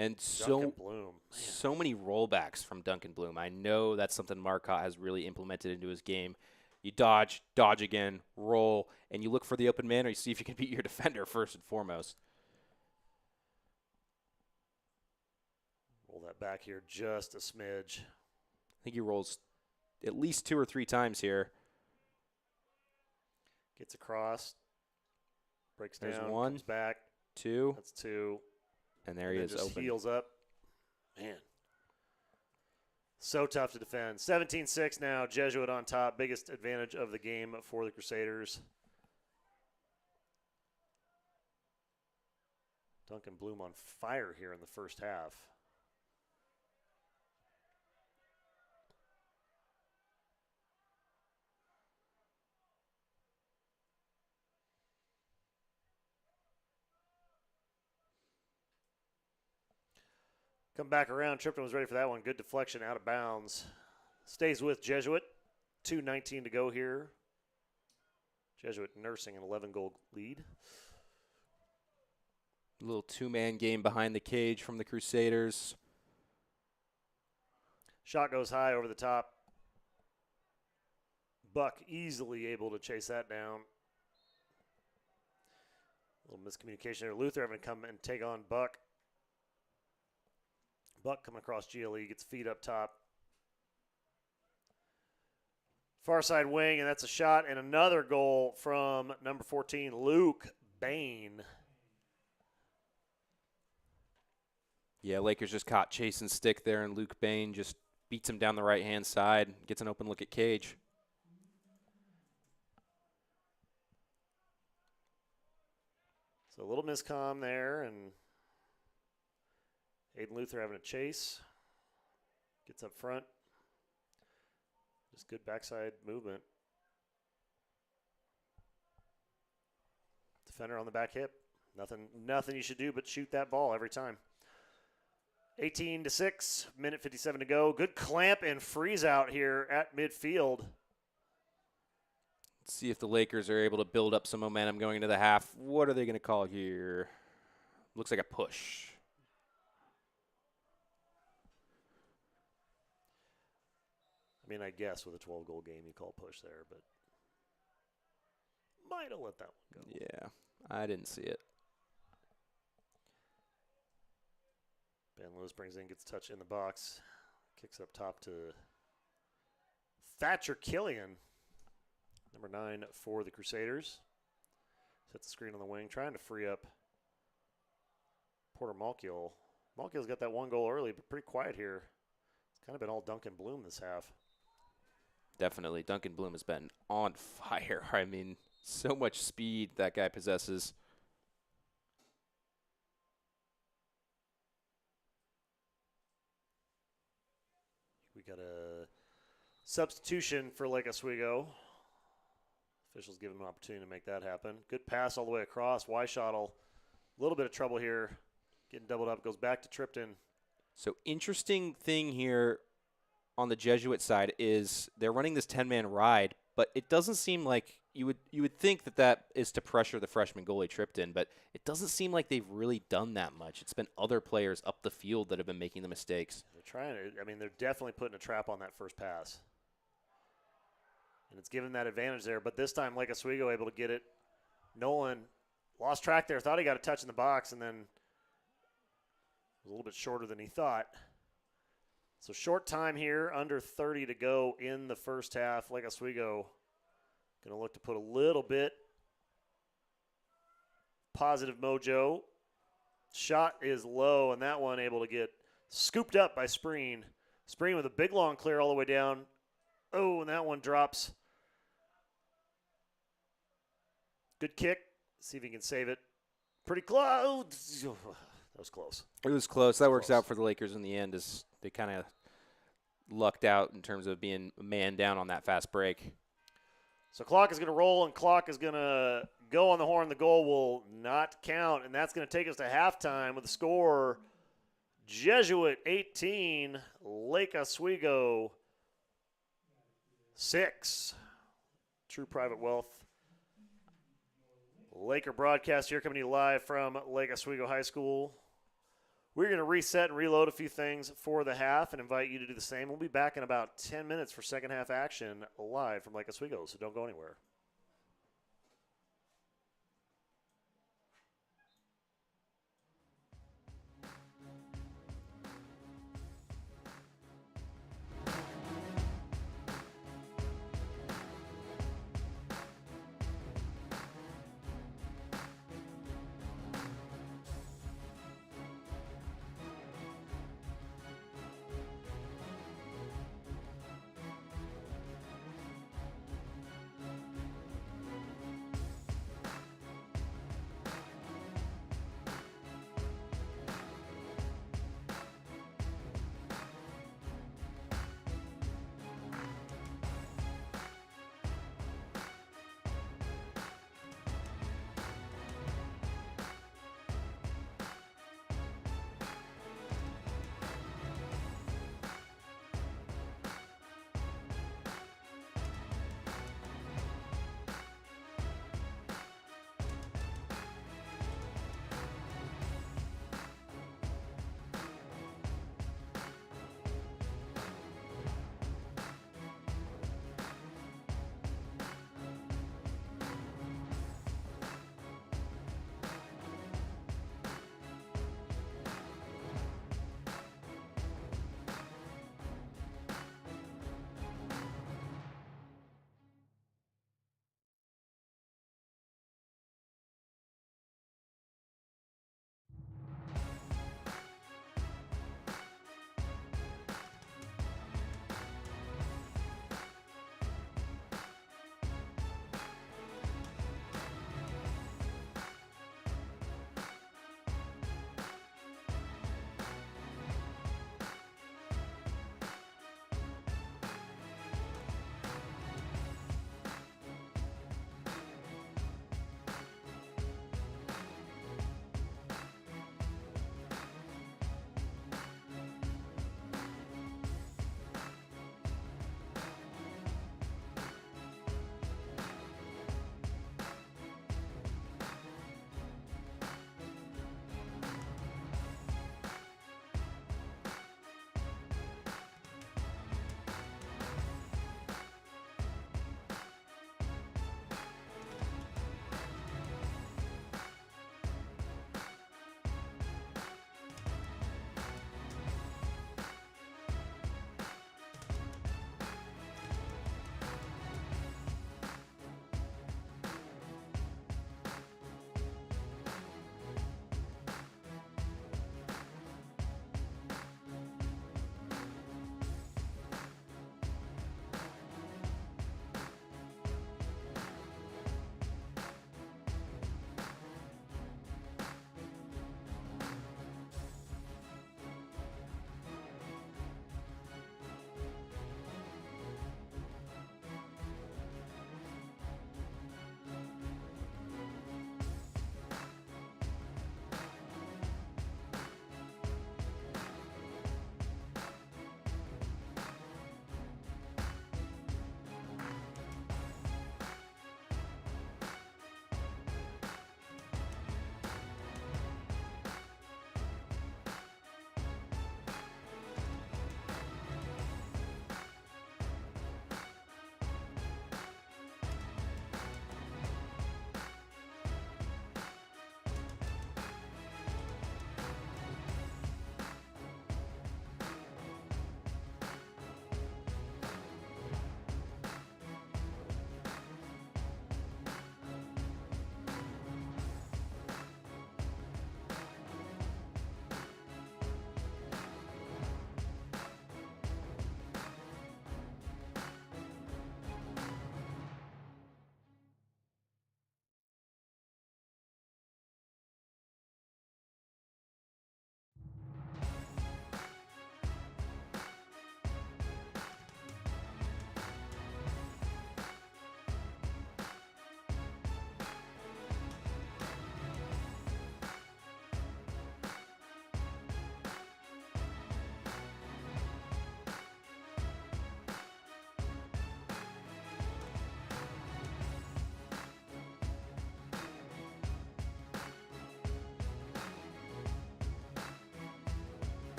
And Bloom. So many rollbacks from Duncan Bloom. I know that's something Marcotte has really implemented into his game. You dodge again, roll, and you look for the open man, or you see if you can beat your defender first and foremost. Roll that back here just a smidge. I think he rolls at least 2 or 3 times here. Gets across. Breaks There's down. 1. Comes back. 2. That's 2. And there he is, just open. Heels up. Man. So tough to defend. 17-6 now. Jesuit on top. Biggest advantage of the game for the Crusaders. Duncan Bloom on fire here in the first half. Come back around. Tripton was ready for that one. Good deflection out of bounds. Stays with Jesuit. 2:19 to go here. Jesuit nursing an 11-goal lead. A little 2-man game behind the cage from the Crusaders. Shot goes high over the top. Buck easily able to chase that down. A little miscommunication there. Luther having to come and take on Buck. Buck coming across GLE, gets feet up top. Far side wing, and that's a shot and another goal from number 14, Luke Bain. Yeah, Lakers just caught chasing stick there, and Luke Bain just beats him down the right-hand side, gets an open look at cage. So a little miscomm there, and Aiden Luther having a chase. Gets up front. Just good backside movement. Defender on the back hip. Nothing you should do but shoot that ball every time. 18-6, minute 57 to go. Good clamp and freeze out here at midfield. Let's see if the Lakers are able to build up some momentum going into the half. What are they going to call here? Looks like a push. I mean, I guess with a 12-goal game, you call push there, but might have let that one go. Yeah, I didn't see it. Ben Lewis brings in, gets touch in the box, kicks up top to Thatcher Killian, number 9 for the Crusaders. Set the screen on the wing, trying to free up Porter Malkiel. Malkiel's got that 1 goal early, but pretty quiet here. It's kind of been all Duncan Bloom this half. Definitely. Duncan Bloom has been on fire. I mean, so much speed that guy possesses. We got a substitution for Lake Oswego. Officials give him an opportunity to make that happen. Good pass all the way across. Weishottle, a little bit of trouble here. Getting doubled up, goes back to Tripton. So interesting thing here on the Jesuit side is they're running this 10-man ride, but it doesn't seem like you would think that is to pressure the freshman goalie Tripton, but it doesn't seem like they've really done that much. It's been other players up the field that have been making the mistakes. They're trying to, I mean, they're definitely putting a trap on that first pass. And it's given that advantage there, but this time Lake Oswego able to get it. Nolan lost track there, thought he got a touch in the box, and then was a little bit shorter than he thought. So short time here, under 30 to go in the first half. Lake Oswego going to look to put a little bit positive mojo. Shot is low, and that one able to get scooped up by Spreen. Spreen with a big long clear all the way down. Oh, and that one drops. Good kick. See if he can save it. Pretty close. That was close. It was close. That works out for the Lakers in the end as they kind of lucked out in terms of being a man down on that fast break. So clock is going to roll, and clock is going to go on the horn. The goal will not count, and that's going to take us to halftime with the score Jesuit 18, Lake Oswego 6. True Private Wealth Laker broadcast here coming to you live from Lake Oswego High School. We're going to reset and reload a few things for the half and invite you to do the same. We'll be back in about 10 minutes for second half action live from Lake Oswego, so don't go anywhere.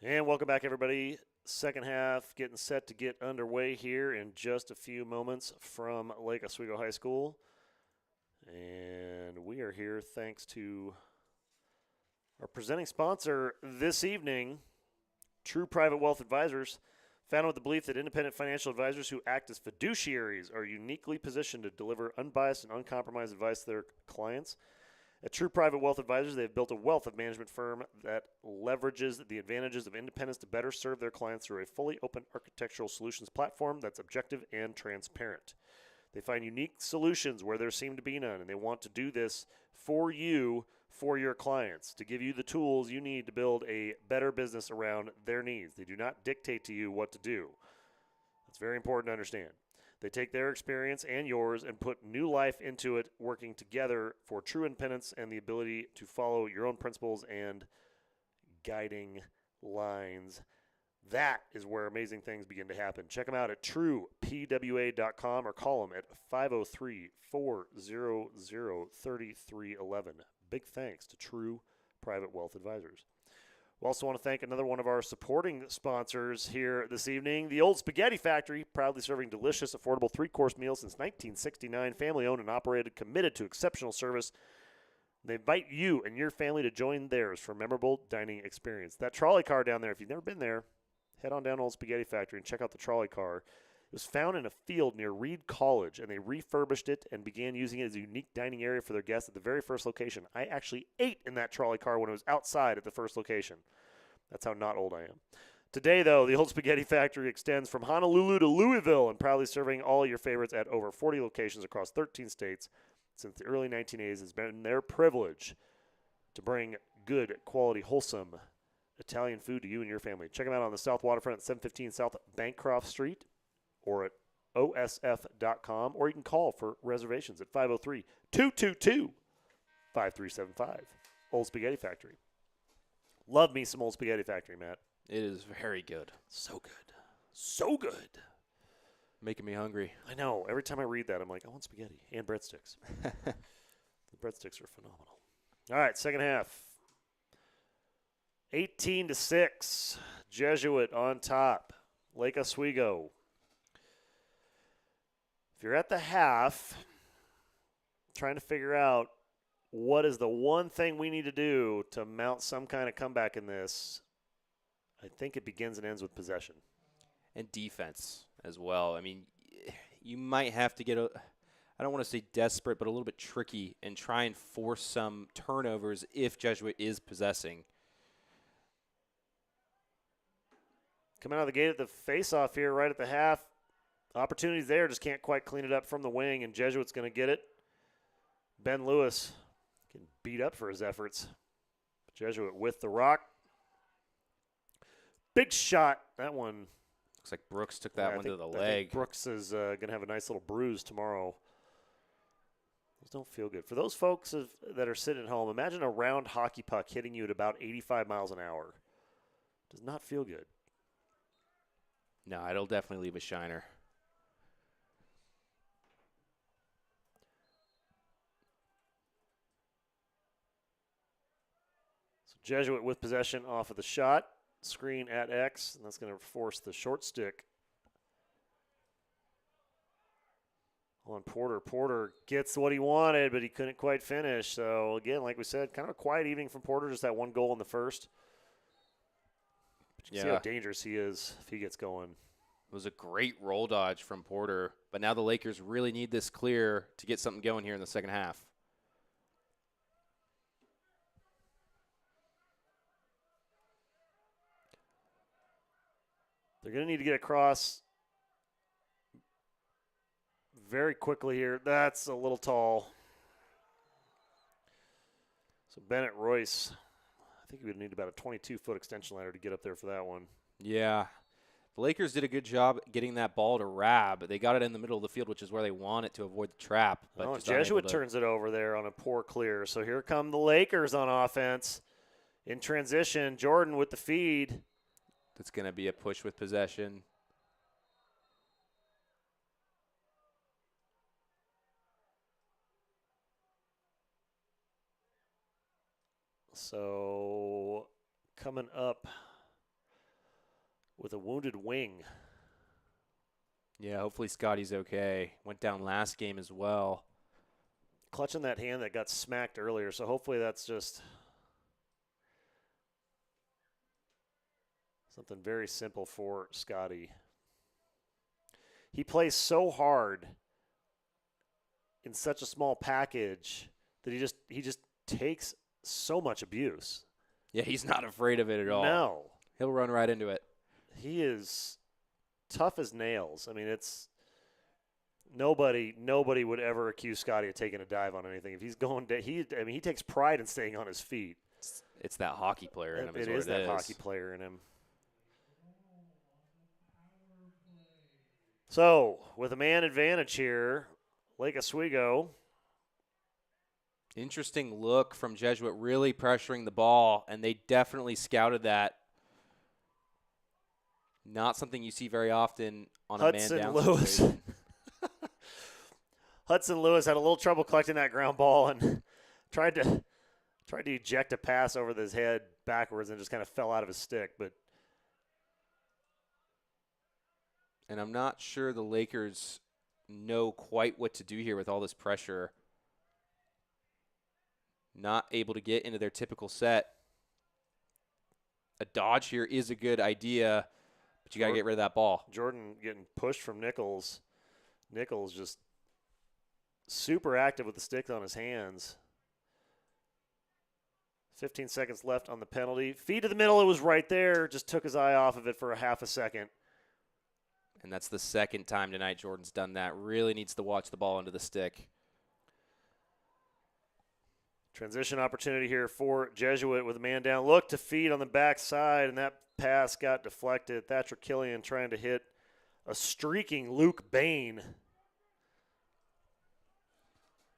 And welcome back, everybody. Second half getting set to get underway here in just a few moments from Lake Oswego High School. And we are here thanks to our presenting sponsor this evening, True Private Wealth Advisors. Founded with the belief that independent financial advisors who act as fiduciaries are uniquely positioned to deliver unbiased and uncompromised advice to their clients. At True Private Wealth Advisors, they have built a wealth of management firm that leverages the advantages of independence to better serve their clients through a fully open architectural solutions platform that's objective and transparent. They find unique solutions where there seem to be none, and they want to do this for you, for your clients, to give you the tools you need to build a better business around their needs. They do not dictate to you what to do. That's very important to understand. They take their experience and yours and put new life into it, working together for true independence and the ability to follow your own principles and guiding lines. That is where amazing things begin to happen. Check them out at truepwa.com or call them at 503-400-3311. Big thanks to True Private Wealth Advisors. We also want to thank another one of our supporting sponsors here this evening, the Old Spaghetti Factory, proudly serving delicious, affordable three-course meals since 1969, family-owned and operated, committed to exceptional service. They invite you and your family to join theirs for a memorable dining experience. That trolley car down there, if you've never been there, head on down to Old Spaghetti Factory and check out the trolley car. It was found in a field near Reed College, and they refurbished it and began using it as a unique dining area for their guests at the very first location. I actually ate in that trolley car when it was outside at the first location. That's how not old I am. Today, though, the Old Spaghetti Factory extends from Honolulu to Louisville and proudly serving all your favorites at over 40 locations across 13 states. Since the early 1980s, it's been their privilege to bring good, quality, wholesome Italian food to you and your family. Check them out on the South Waterfront at 715 South Bancroft Street or at osf.com, or you can call for reservations at 503-222-5375. Old Spaghetti Factory. Love me some Old Spaghetti Factory, Matt. It is very good. So good. So good. Making me hungry. I know. Every time I read that, I'm like, I want spaghetti and breadsticks. The breadsticks are phenomenal. All right, second half. 18-6. Jesuit on top. Lake Oswego. If you're at the half, trying to figure out what is the one thing we need to do to mount some kind of comeback in this, I think it begins and ends with possession. And defense as well. I mean, you might have to get I don't want to say desperate, but a little bit tricky and try and force some turnovers if Jesuit is possessing. Coming out of the gate at the face-off here right at the half. Opportunities there, just can't quite clean it up from the wing, and Jesuit's going to get it. Ben Lewis getting beat up for his efforts. Jesuit with the rock. Big shot. That one. Looks like Brooks took that one to the leg. I think Brooks is going to have a nice little bruise tomorrow. Those don't feel good. For those folks that are sitting at home, imagine a round hockey puck hitting you at about 85 miles an hour. Does not feel good. No, it'll definitely leave a shiner. So Jesuit with possession off of the shot. Screen at X, and that's going to force the short stick on Porter. Porter gets what he wanted, but he couldn't quite finish. So, again, like we said, kind of a quiet evening from Porter, just that one goal in the first. But you can see how dangerous he is if he gets going. It was a great roll dodge from Porter, but now the Lakers really need this clear to get something going here in the second half. They're going to need to get across very quickly here. That's a little tall. So Bennett Royce, I think he would need about a 22-foot extension ladder to get up there for that one. Yeah. The Lakers did a good job getting that ball to Rab. They got it in the middle of the field, which is where they want it to avoid the trap. But Jesuit turns it over there on a poor clear. So here come the Lakers on offense. In transition, Jordan with the feed. That's going to be a push with possession. So coming up with a wounded wing. Yeah, hopefully Scotty's okay. Went down last game as well. Clutching that hand that got smacked earlier, so hopefully that's just something very simple for Scotty. He plays so hard in such a small package that he just takes so much abuse. Yeah, he's not afraid of it at all. No. He'll run right into it. He is tough as nails. I mean, it's nobody would ever accuse Scotty of taking a dive on anything. If he's going to, he takes pride in staying on his feet. It's that hockey player in him. It is that hockey player in him. So, with a man advantage here, Lake Oswego. Interesting look from Jesuit, really pressuring the ball, and they definitely scouted that. Not something you see very often on a man down situation. Hudson Lewis had a little trouble collecting that ground ball and tried to eject a pass over his head backwards and just kind of fell out of his stick. And I'm not sure the Lakers know quite what to do here with all this pressure. Not able to get into their typical set. A dodge here is a good idea, but you got to get rid of that ball. Jordan getting pushed from Nichols. Nichols just super active with the stick on his hands. 15 seconds left on the penalty. Feed to the middle, it was right there. Just took his eye off of it for a half a second. And that's the second time tonight Jordan's done that. Really needs to watch the ball into the stick. Transition opportunity here for Jesuit with a man down. Look to feed on the backside, and that pass got deflected. Thatcher Killian trying to hit a streaking Luke Bain.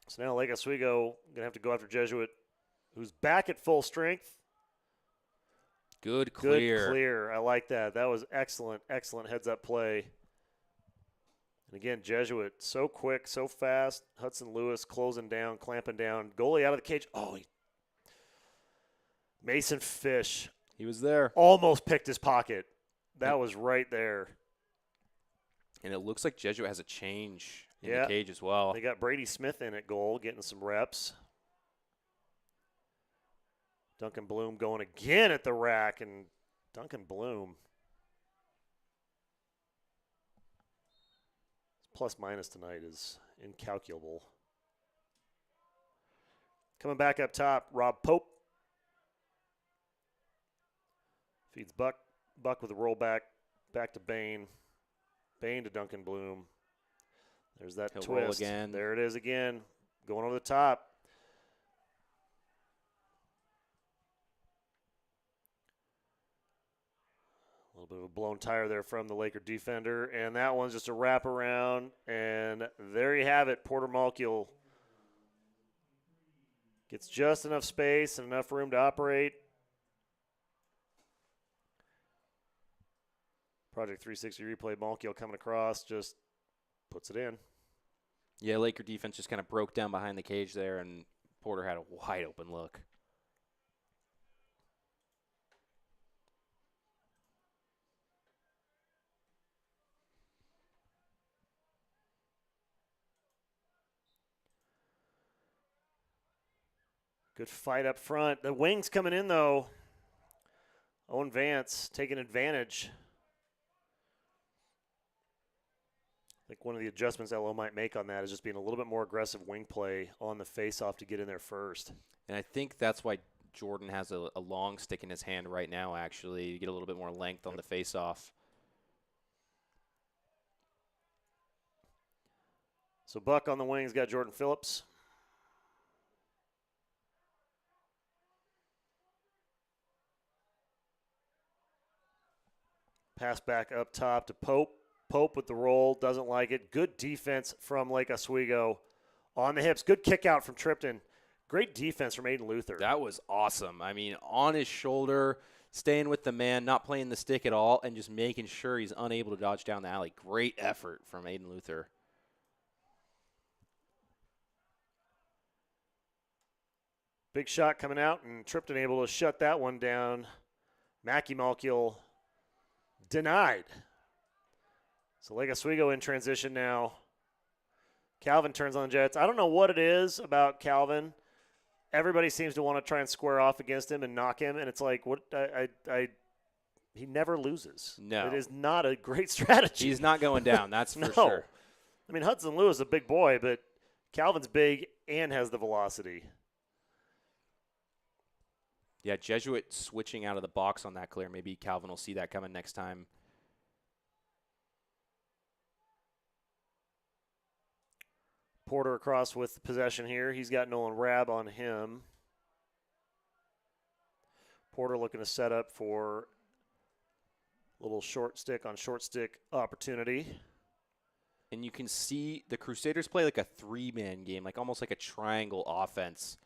So now Lake Oswego going to have to go after Jesuit, who's back at full strength. Good clear. Good clear. I like that. That was excellent, excellent heads-up play. And again, Jesuit, so quick, so fast. Hudson Lewis closing down, clamping down. Goalie out of the cage. Mason Fish. He was there. Almost picked his pocket. That was right there. And it looks like Jesuit has a change in the cage as well. They got Brady Smith in at goal, getting some reps. Duncan Bloom going again at the rack, and Duncan Bloom. Plus minus tonight is incalculable. Coming back up top, Rob Pope. Feeds Buck. Buck with a roll back to Bain. Bain to Duncan Bloom. There's that twist. Roll again. There it is again. Going over the top. A little bit of a blown tire there from the Laker defender. And that one's just a wraparound. And there you have it. Porter Malkiel gets just enough space and enough room to operate. Project 360 replay. Malkiel coming across, just puts it in. Yeah, Laker defense just kind of broke down behind the cage there, and Porter had a wide open look. Good fight up front. The wings coming in, though. Owen Vance taking advantage. I think one of the adjustments LO might make on that is just being a little bit more aggressive wing play on the face-off to get in there first. And I think that's why Jordan has a long stick in his hand right now, actually, to get a little bit more length on the face-off. So Buck on the wings got Jordan Phillips. Pass back up top to Pope. Pope with the roll, doesn't like it. Good defense from Lake Oswego on the hips. Good kick out from Tripton. Great defense from Aiden Luther. That was awesome. I mean, on his shoulder, staying with the man, not playing the stick at all, and just making sure he's unable to dodge down the alley. Great effort from Aiden Luther. Big shot coming out, and Tripton able to shut that one down. Mackie Malkiel Denied. So Lake Oswego in transition now. Calvin turns on the Jets. I don't know what it is about Calvin. Everybody seems to want to try and square off against him and knock him, and it's like, what? He never loses. No. It is not a great strategy. He's not going down, that's for No. sure. I mean, Hudson Lewis is a big boy, but Calvin's big and has the velocity. Yeah, Jesuit switching out of the box on that clear. Maybe Calvin will see that coming next time. Porter across with possession here. He's got Nolan Rabb on him. Porter looking to set up for a little short stick on short stick opportunity. And you can see the Crusaders play like a three-man game, like almost like a triangle offense.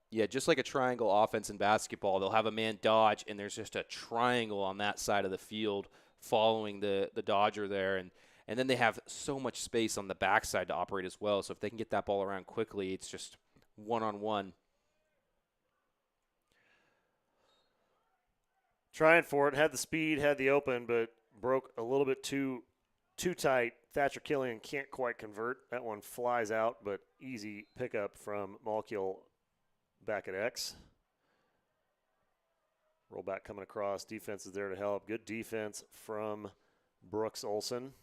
Yeah, just like a triangle offense in basketball. They'll have a man dodge, and there's just a triangle on that side of the field following the dodger there. And then they have so much space on the backside to operate as well. So if they can get that ball around quickly, it's just one-on-one. Trying for it. Had the speed, had the open, but broke a little bit too tight. Thatcher Killian can't quite convert. That one flies out, but easy pickup from Malkiel back at X. Rollback coming across. Defense is there to help. Good defense from Brooks Olson.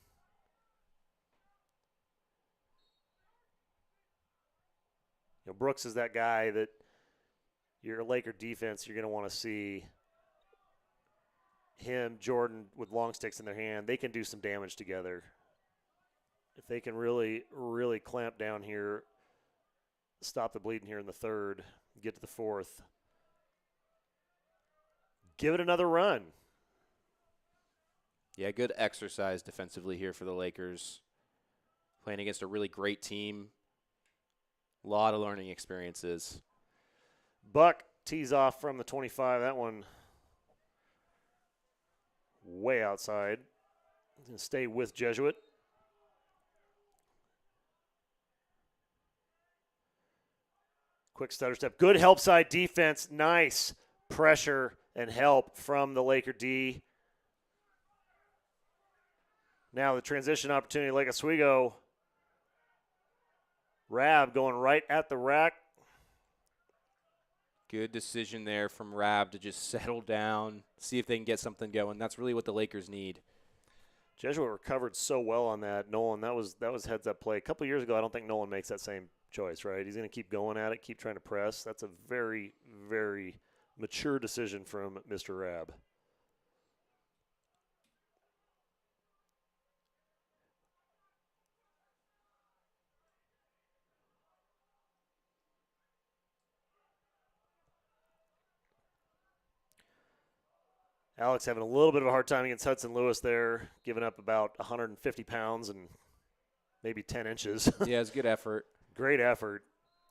You know, Brooks is that guy that your Laker defense, you're going to want to see him, Jordan, with long sticks in their hand. They can do some damage together. If they can really, really clamp down here, stop the bleeding here in the third, get to the fourth, give it another run. Yeah, good exercise defensively here for the Lakers. Playing against a really great team. A lot of learning experiences. Buck tees off from the 25. That one way outside. He's going to stay with Jesuit. Quick stutter step. Good help side defense. Nice pressure and help from the Laker D. Now the transition opportunity, Lake Oswego. Rabb going right at the rack. Good decision there from Rabb to just settle down, see if they can get something going. That's really what the Lakers need. Jesuit recovered so well on that. Nolan, that was heads up play. A couple years ago, I don't think Nolan makes that same choice, right? He's going to keep going at it, keep trying to press. That's a very, very mature decision from Mr. Rabb. Alex having a little bit of a hard time against Hudson Lewis there, giving up about 150 pounds and maybe 10 inches. Yeah, it's a good effort. Great effort.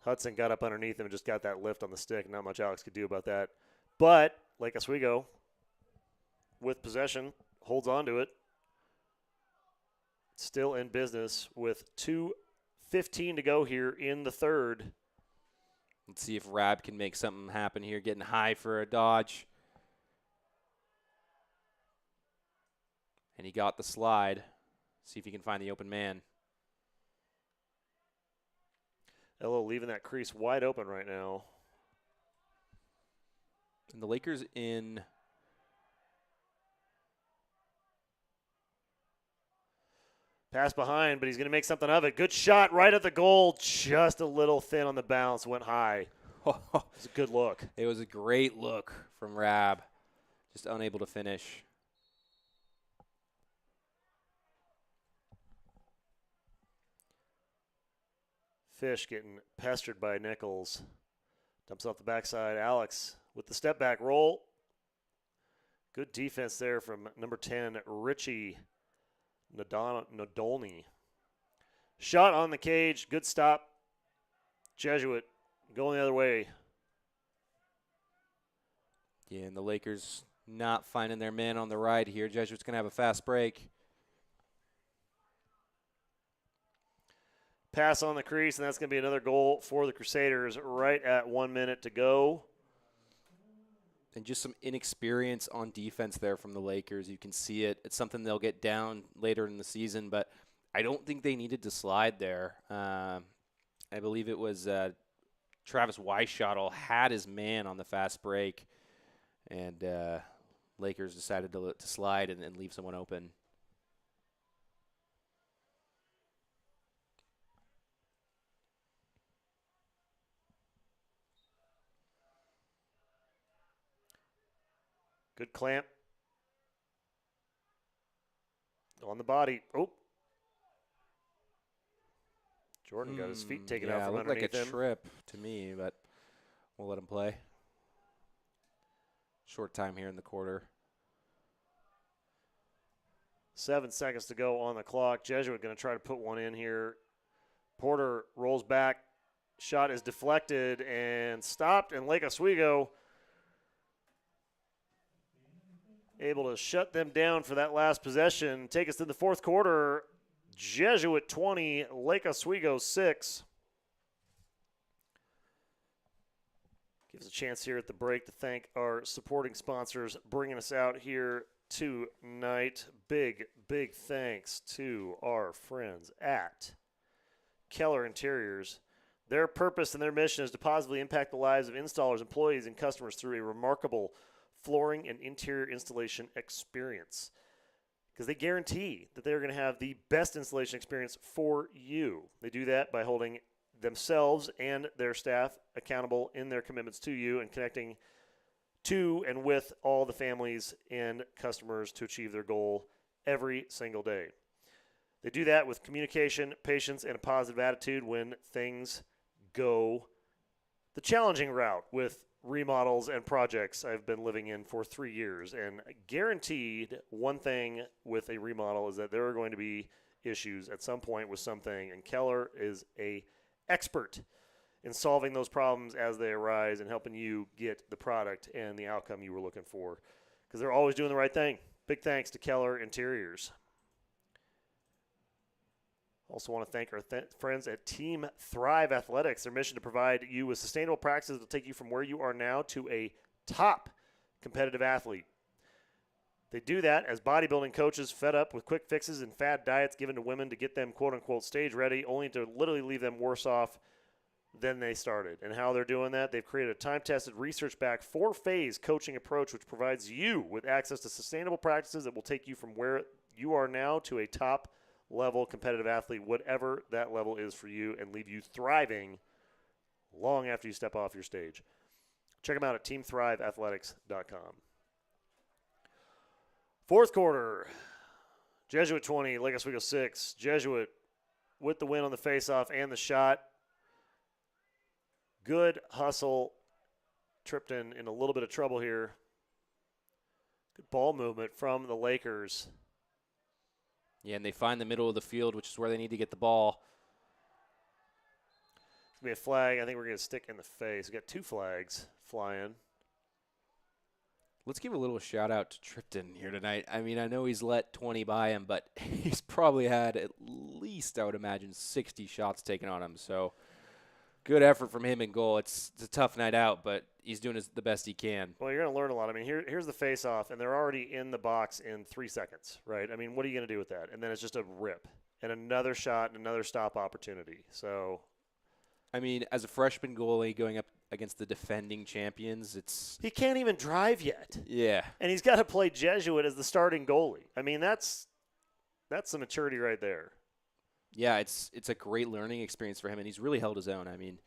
Hudson got up underneath him and just got that lift on the stick. Not much Alex could do about that. But Lake Oswego, with possession, holds on to it. Still in business with 2:15 to go here in the third. Let's see if Rabb can make something happen here, getting high for a dodge. And he got the slide. See if he can find the open man. Elo leaving that crease wide open right now. And the Lakers in. Pass behind, but he's going to make something of it. Good shot right at the goal. Just a little thin on the bounce. Went high. It's a good look. It was a great look from Rabb. Just unable to finish. Fish getting pestered by Nichols. Dumps off the backside. Alex with the step back roll. Good defense there from number 10, Richie Nadolny. Shot on the cage. Good stop. Jesuit going the other way. Yeah, and the Lakers not finding their man on the right here. Jesuit's going to have a fast break. Pass on the crease, and that's going to be another goal for the Crusaders right at 1 minute to go. and just some inexperience on defense there from the Lakers. You can see it. It's something they'll get down later in the season, but I don't think they needed to slide there. I believe it was Travis Weishottle had his man on the fast break, and Lakers decided to slide and leave someone open. Good clamp on the body. Oh. Jordan got his feet taken out from underneath him. Looked like a trip to me, but we'll let him play. Short time here in the quarter. 7 seconds to go on the clock. Jesuit going to try to put one in here. Porter rolls back. Shot is deflected and stopped, and Lake Oswego able to shut them down for that last possession. Take us to the fourth quarter. Jesuit 20, Lake Oswego 6. Gives a chance here at the break to thank our supporting sponsors bringing us out here tonight. Big thanks to our friends at Keller Interiors. Their purpose and their mission is to positively impact the lives of installers, employees, and customers through a remarkable flooring and interior installation experience. Because they guarantee that they're going to have the best installation experience for you. They do that by holding themselves and their staff accountable in their commitments to you and connecting to and with all the families and customers to achieve their goal every single day. They do that with communication, patience, and a positive attitude when things go the challenging route with remodels and projects I've been living in for 3 years. And guaranteed one thing with a remodel is that there are going to be issues at some point with something, and Keller is a expert in solving those problems as they arise and helping you get the product and the outcome you were looking for, because they're always doing the right thing. Big thanks to Keller Interiors. Also want to thank our friends at Team Thrive Athletics. Their mission to provide you with sustainable practices that will take you from where you are now to a top competitive athlete. They do that as bodybuilding coaches fed up with quick fixes and fad diets given to women to get them quote-unquote stage ready, only to literally leave them worse off than they started. And how they're doing that, they've created a time-tested, research-backed, 4-phase coaching approach which provides you with access to sustainable practices that will take you from where you are now to a top-level competitive athlete, whatever that level is for you, and leave you thriving long after you step off your stage. Check them out at teamthriveathletics.com. Fourth quarter, Jesuit 20, Lake Oswego 6. Jesuit with the win on the faceoff and the shot. Good hustle. Tripped in a little bit of trouble here. Good ball movement from the Lakers. Yeah, and they find the middle of the field, which is where they need to get the ball. It's going to be a flag. I think we're going to stick in the face. We got 2 flags flying. Let's give a little shout out to Tripton here tonight. I mean, I know he's let 20 by him, but he's probably had at least, I would imagine, 60 shots taken on him. So good effort from him in goal. It's a tough night out, but he's doing the best he can. Well, you're going to learn a lot. I mean, here's the face-off, and they're already in the box in 3 seconds, right? I mean, what are you going to do with that? And then it's just a rip and another shot and another stop opportunity. So, I mean, as a freshman goalie going up against the defending champions, he can't even drive yet. Yeah. And he's got to play Jesuit as the starting goalie. I mean, that's some maturity right there. Yeah, it's a great learning experience for him, and he's really held his own. I mean,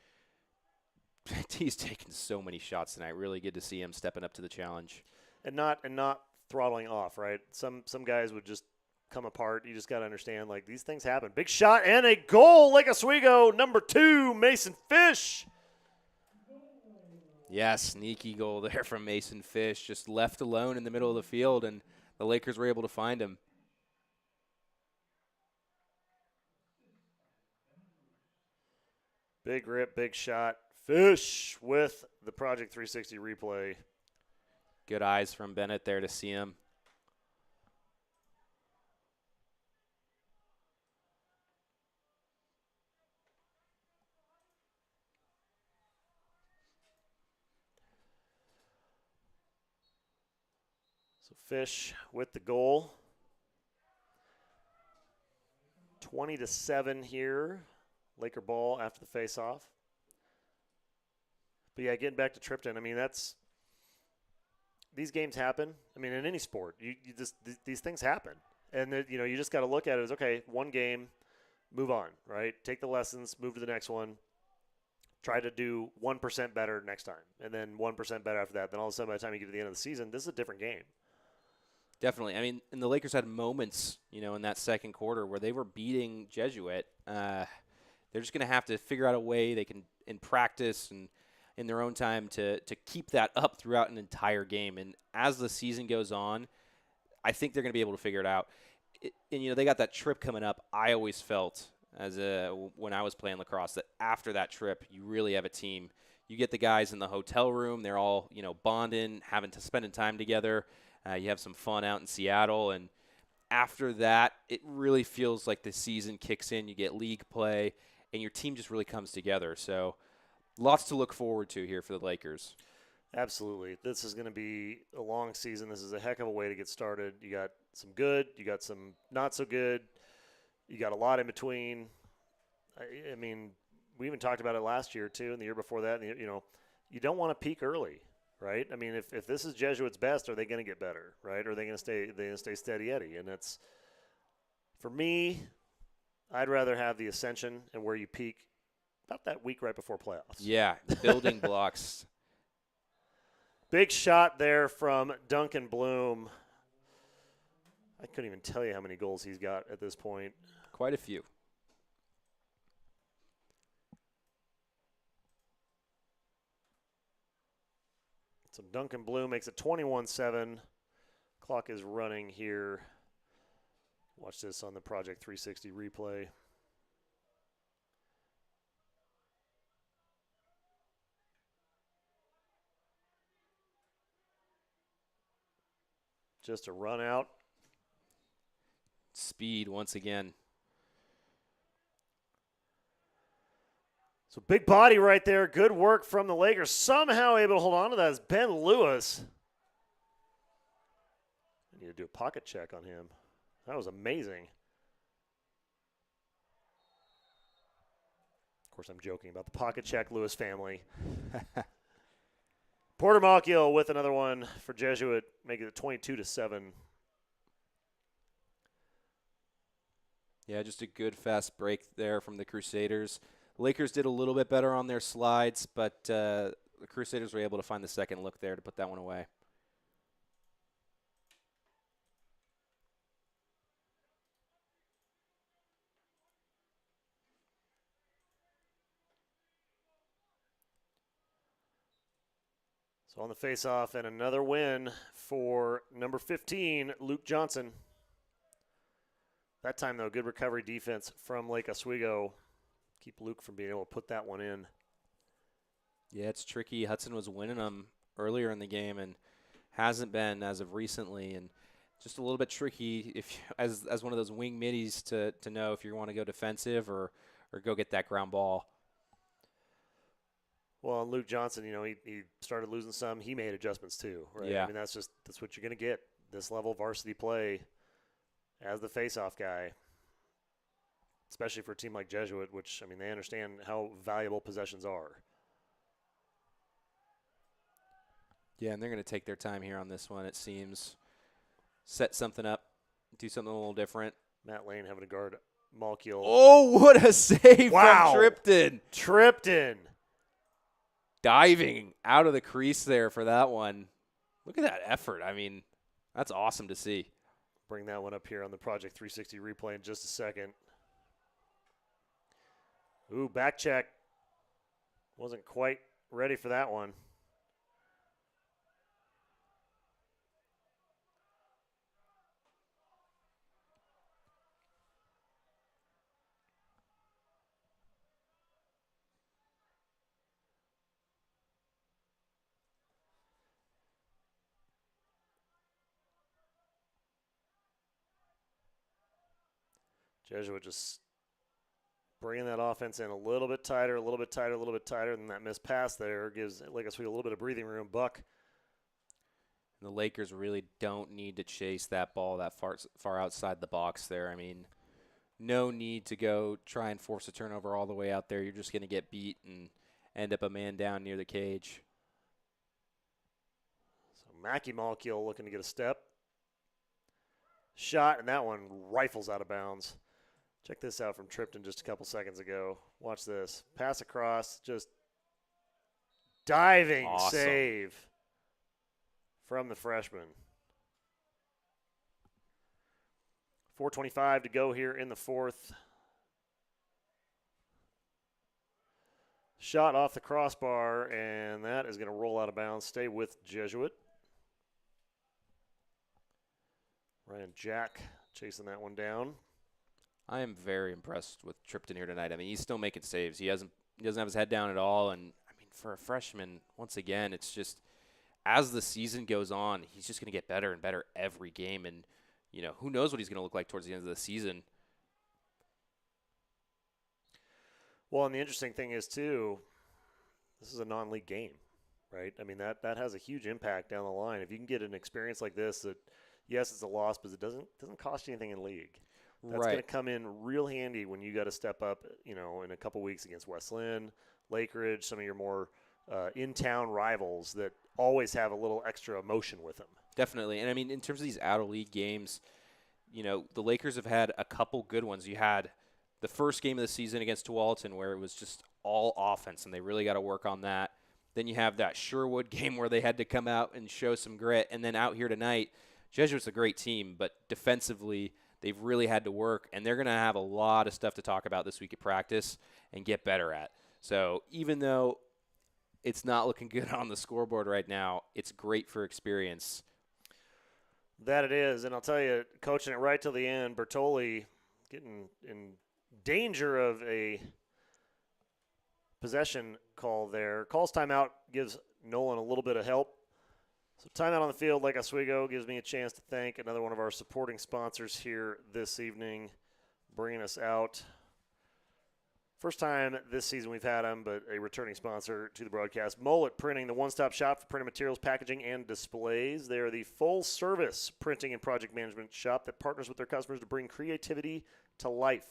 he's taken so many shots tonight. Really good to see him stepping up to the challenge. And not throttling off, right? Some guys would just come apart. You just got to understand, like, these things happen. Big shot and a goal, Lake Oswego, number 2, Mason Fish. Yeah, sneaky goal there from Mason Fish. Just left alone in the middle of the field, and the Lakers were able to find him. Big rip, big shot. Fish with the Project 360 replay. Good eyes from Bennett there to see him. So Fish with the goal. 20-7 here. Laker ball after the face-off. But yeah, getting back to Tripton, I mean, these games happen. I mean, in any sport, you just these things happen, and you just got to look at it as, okay, one game, move on, right? Take the lessons, move to the next one. Try to do 1% better next time, and then 1% better after that. Then all of a sudden, by the time you get to the end of the season, this is a different game. Definitely. I mean, and the Lakers had moments, in that second quarter where they were beating Jesuit. They're just going to have to figure out a way they can, in practice and in their own time, to keep that up throughout an entire game. And as the season goes on, I think they're going to be able to figure it out. And they got that trip coming up. I always felt when I was playing lacrosse that after that trip, you really have a team. You get the guys in the hotel room. They're all, bonding, spending time together. You have some fun out in Seattle, and after that, it really feels like the season kicks in. You get league play, and your team just really comes together. So lots to look forward to here for the Lakers. Absolutely. This is going to be a long season. This is a heck of a way to get started. You got some good. You got some not so good. You got a lot in between. I mean, we even talked about it last year, too, and the year before that. And, you don't want to peak early. Right? I mean, if this is Jesuit's best, are they going to get better? Right? Or are they going to stay steady Eddie? And it's, for me, I'd rather have the ascension and where you peak about that week right before playoffs. Yeah, building blocks. Big shot there from Duncan Bloom. I couldn't even tell you how many goals he's got at this point. Quite a few. So Duncan Bloom makes it 21-7. Clock is running here. Watch this on the Project 360 replay. Just a run out. Speed once again. So big body right there. Good work from the Lakers. Somehow able to hold on to that is Ben Lewis. I need to do a pocket check on him. That was amazing. Of course, I'm joking about the pocket check Lewis family. Porter Malkiel with another one for Jesuit, making it 22-7. Yeah, just a good fast break there from the Crusaders. Lakers did a little bit better on their slides, but the Crusaders were able to find the second look there to put that one away. So on the face-off, and another win for number 15, Luke Johnson. That time, though, good recovery defense from Lake Oswego. Keep Luke from being able to put that one in. Yeah, it's tricky. Hudson was winning them earlier in the game and hasn't been as of recently, and just a little bit tricky if as one of those wing middies to know if you want to go defensive or go get that ground ball. Well, and Luke Johnson, he started losing some. He made adjustments too, right? Yeah. I mean, that's what you're going to get. This level of varsity play as the face-off guy, especially for a team like Jesuit, which, I mean, they understand how valuable possessions are. Yeah, and they're going to take their time here on this one, it seems. Set something up, do something a little different. Matt Lane having to guard Malkiel. Oh, what a save Wow. from Tripton. Tripton. Diving out of the crease there for that one. Look at that effort. I mean, that's awesome to see. Bring that one up here on the Project 360 replay in just a second. Ooh, back check. Wasn't quite ready for that one. Jesuit just bringing that offense in a little bit tighter, a little bit tighter, a little bit tighter. And that missed pass there gives Lake Oswego a little bit of breathing room. Buck. And the Lakers really don't need to chase that ball that far outside the box there. I mean, no need to go try and force a turnover all the way out there. You're just going to get beat and end up a man down near the cage. So Mackie Molecule looking to get a step. Shot, and that one rifles out of bounds. Check this out from Tripton just a couple seconds ago. Watch this. Pass across, just diving save from the freshman. 4:25 to go here in the fourth. Shot off the crossbar, and that is going to roll out of bounds. Stay with Jesuit. Ryan Jack chasing that one down. I am very impressed with Tripton here tonight. I mean, he's still making saves. He doesn't have his head down at all. And I mean, for a freshman, once again, it's just as the season goes on, he's just going to get better and better every game. And who knows what he's going to look like towards the end of the season. Well, and the interesting thing is too, this is a non-league game, right? I mean, that has a huge impact down the line. If you can get an experience like this, that yes, it's a loss, but it doesn't cost you anything in league. That's going to come in real handy when you got to step up, in a couple weeks against West Lynn, Lake Ridge, some of your more in-town rivals that always have a little extra emotion with them. Definitely. And, I mean, in terms of these out-of-league games, the Lakers have had a couple good ones. You had the first game of the season against Tualatin where it was just all offense, and they really got to work on that. Then you have that Sherwood game where they had to come out and show some grit. And then out here tonight, Jesuit's a great team, but defensively they've really had to work, and they're going to have a lot of stuff to talk about this week at practice and get better at. So even though it's not looking good on the scoreboard right now, it's great for experience. That it is, and I'll tell you, coaching it right till the end, Bertoli getting in danger of a possession call there. Calls timeout, gives Nolan a little bit of help. So timeout on the field, like Oswego, gives me a chance to thank another one of our supporting sponsors here this evening, bringing us out. First time this season we've had them, but a returning sponsor to the broadcast. Mullet Printing, the one-stop shop for printing materials, packaging, and displays. They are the full-service printing and project management shop that partners with their customers to bring creativity to life.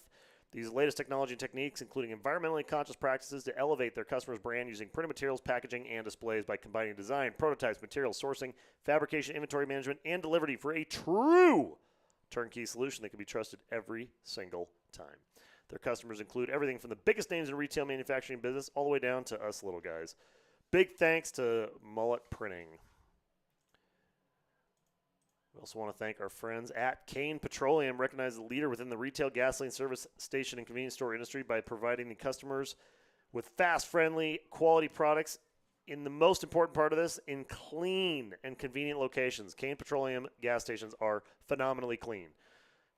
These latest technology and techniques, including environmentally conscious practices to elevate their customers' brand using printed materials, packaging, and displays by combining design, prototypes, material sourcing, fabrication, inventory management, and delivery for a true turnkey solution that can be trusted every single time. Their customers include everything from the biggest names in retail manufacturing business all the way down to us little guys. Big thanks to Mullet Printing. We also want to thank our friends at Kane Petroleum, recognized as a leader within the retail gasoline service station and convenience store industry by providing the customers with fast, friendly, quality products. In the most important part of this, in clean and convenient locations. Kane Petroleum gas stations are phenomenally clean.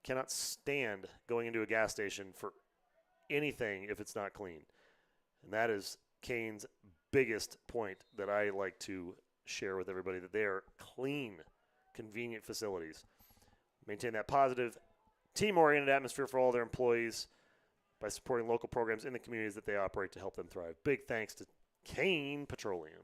Cannot stand going into a gas station for anything if it's not clean. And that is Kane's biggest point that I like to share with everybody, that they are clean, convenient facilities. Maintain that positive, team-oriented atmosphere for all their employees by supporting local programs in the communities that they operate to help them thrive. Big thanks to Kane Petroleum.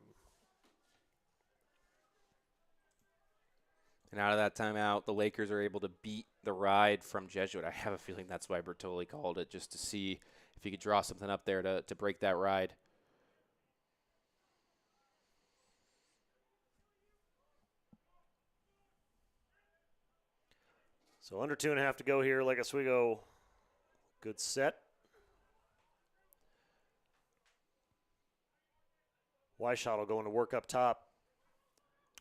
And out of that timeout, the Lakers are able to beat the ride from Jesuit. I have a feeling that's why Bertoli called it, just to see if he could draw something up there to break that ride. So under 2.5 to go here. Lake Oswego, good set. Weishottle going to work up top.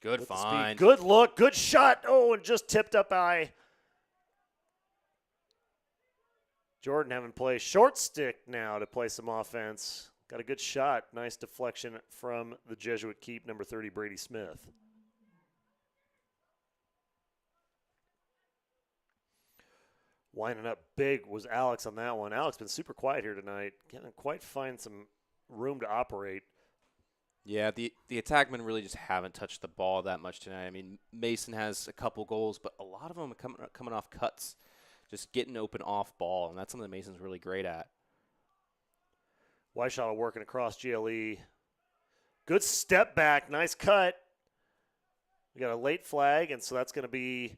Good find. Good look. Good shot. Oh, and just tipped up by Jordan, having play short stick now to play some offense. Got a good shot. Nice deflection from the Jesuit keep, number 30, Brady Smith. Winding up big was Alex on that one. Alex been super quiet here tonight. Can't quite find some room to operate. Yeah, the attackmen really just haven't touched the ball that much tonight. I mean, Mason has a couple goals, but a lot of them are coming off cuts, just getting open off ball, and that's something that Mason's really great at. Weishottle working across GLE. Good step back, nice cut. We got a late flag, and so that's going to be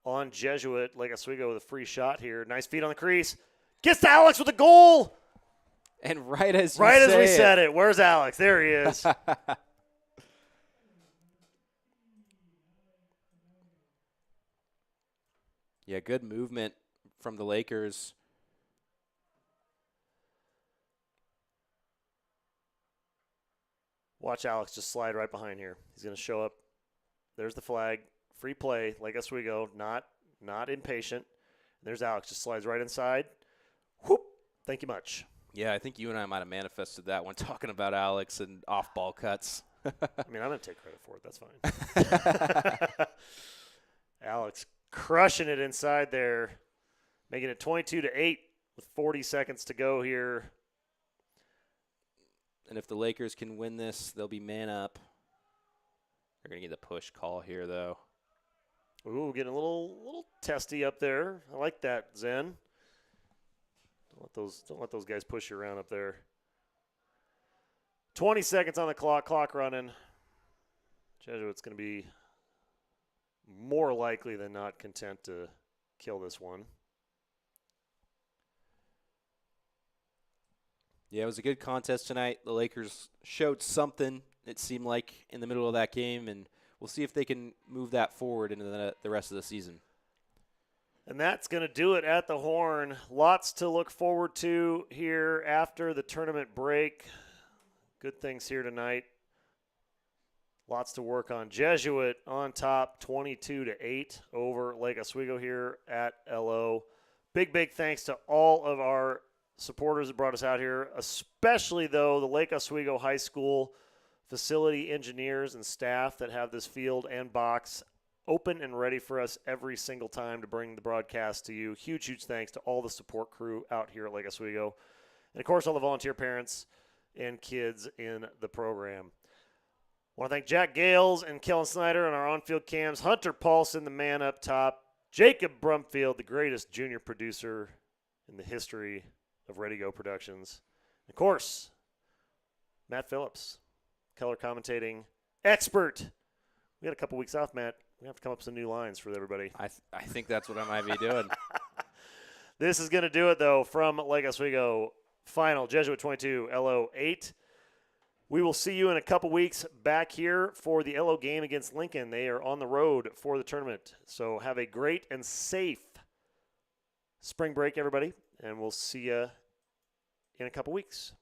on Jesuit. Lake Oswego with a free shot here. Nice feet on the crease. Gets to Alex with a goal. And right as we said it. Where's Alex? There he is. Yeah, good movement from the Lakers. Watch Alex just slide right behind here. He's going to show up. There's the flag. Free play. Lake Oswego, not impatient. There's Alex. Just slides right inside. Whoop. Thank you much. Yeah, I think you and I might have manifested that when talking about Alex and off-ball cuts. I mean, I'm going to take credit for it. That's fine. Alex crushing it inside there, making it 22-8 with 40 seconds to go here. And if the Lakers can win this, they'll be man up. They're going to get the push call here, though. Ooh, getting a little testy up there. I like that, Zen. Don't let those guys push you around up there. 20 seconds on the clock running. Jesuit's going to be more likely than not content to kill this one. Yeah, it was a good contest tonight. The Lakers showed something, it seemed like, in the middle of that game, and we'll see if they can move that forward into the rest of the season. And that's going to do it at the Horn. Lots to look forward to here after the tournament break. Good things here tonight. Lots to work on. Jesuit on top, 22-8 over Lake Oswego here at LO. Big thanks to all of our supporters that brought us out here, especially, though, the Lake Oswego High School facility engineers and staff that have this field and box open and ready for us every single time to bring the broadcast to you. Huge thanks to all the support crew out here at Lake Oswego. And, of course, all the volunteer parents and kids in the program. I want to thank Jack Gales and Kellen Snyder on our on-field cams, Hunter Paulson, the man up top, Jacob Brumfield, the greatest junior producer in the history of Ready Go Productions. And of course, Matt Phillips, color commentating expert. We got a couple weeks off, Matt. We have to come up with some new lines for everybody. I think that's what I might be doing. This is going to do it, though, from Lake Oswego. Final, Jesuit 22, LO 8. We will see you in a couple weeks back here for the LO game against Lincoln. They are on the road for the tournament. So have a great and safe spring break, everybody, and we'll see you in a couple weeks.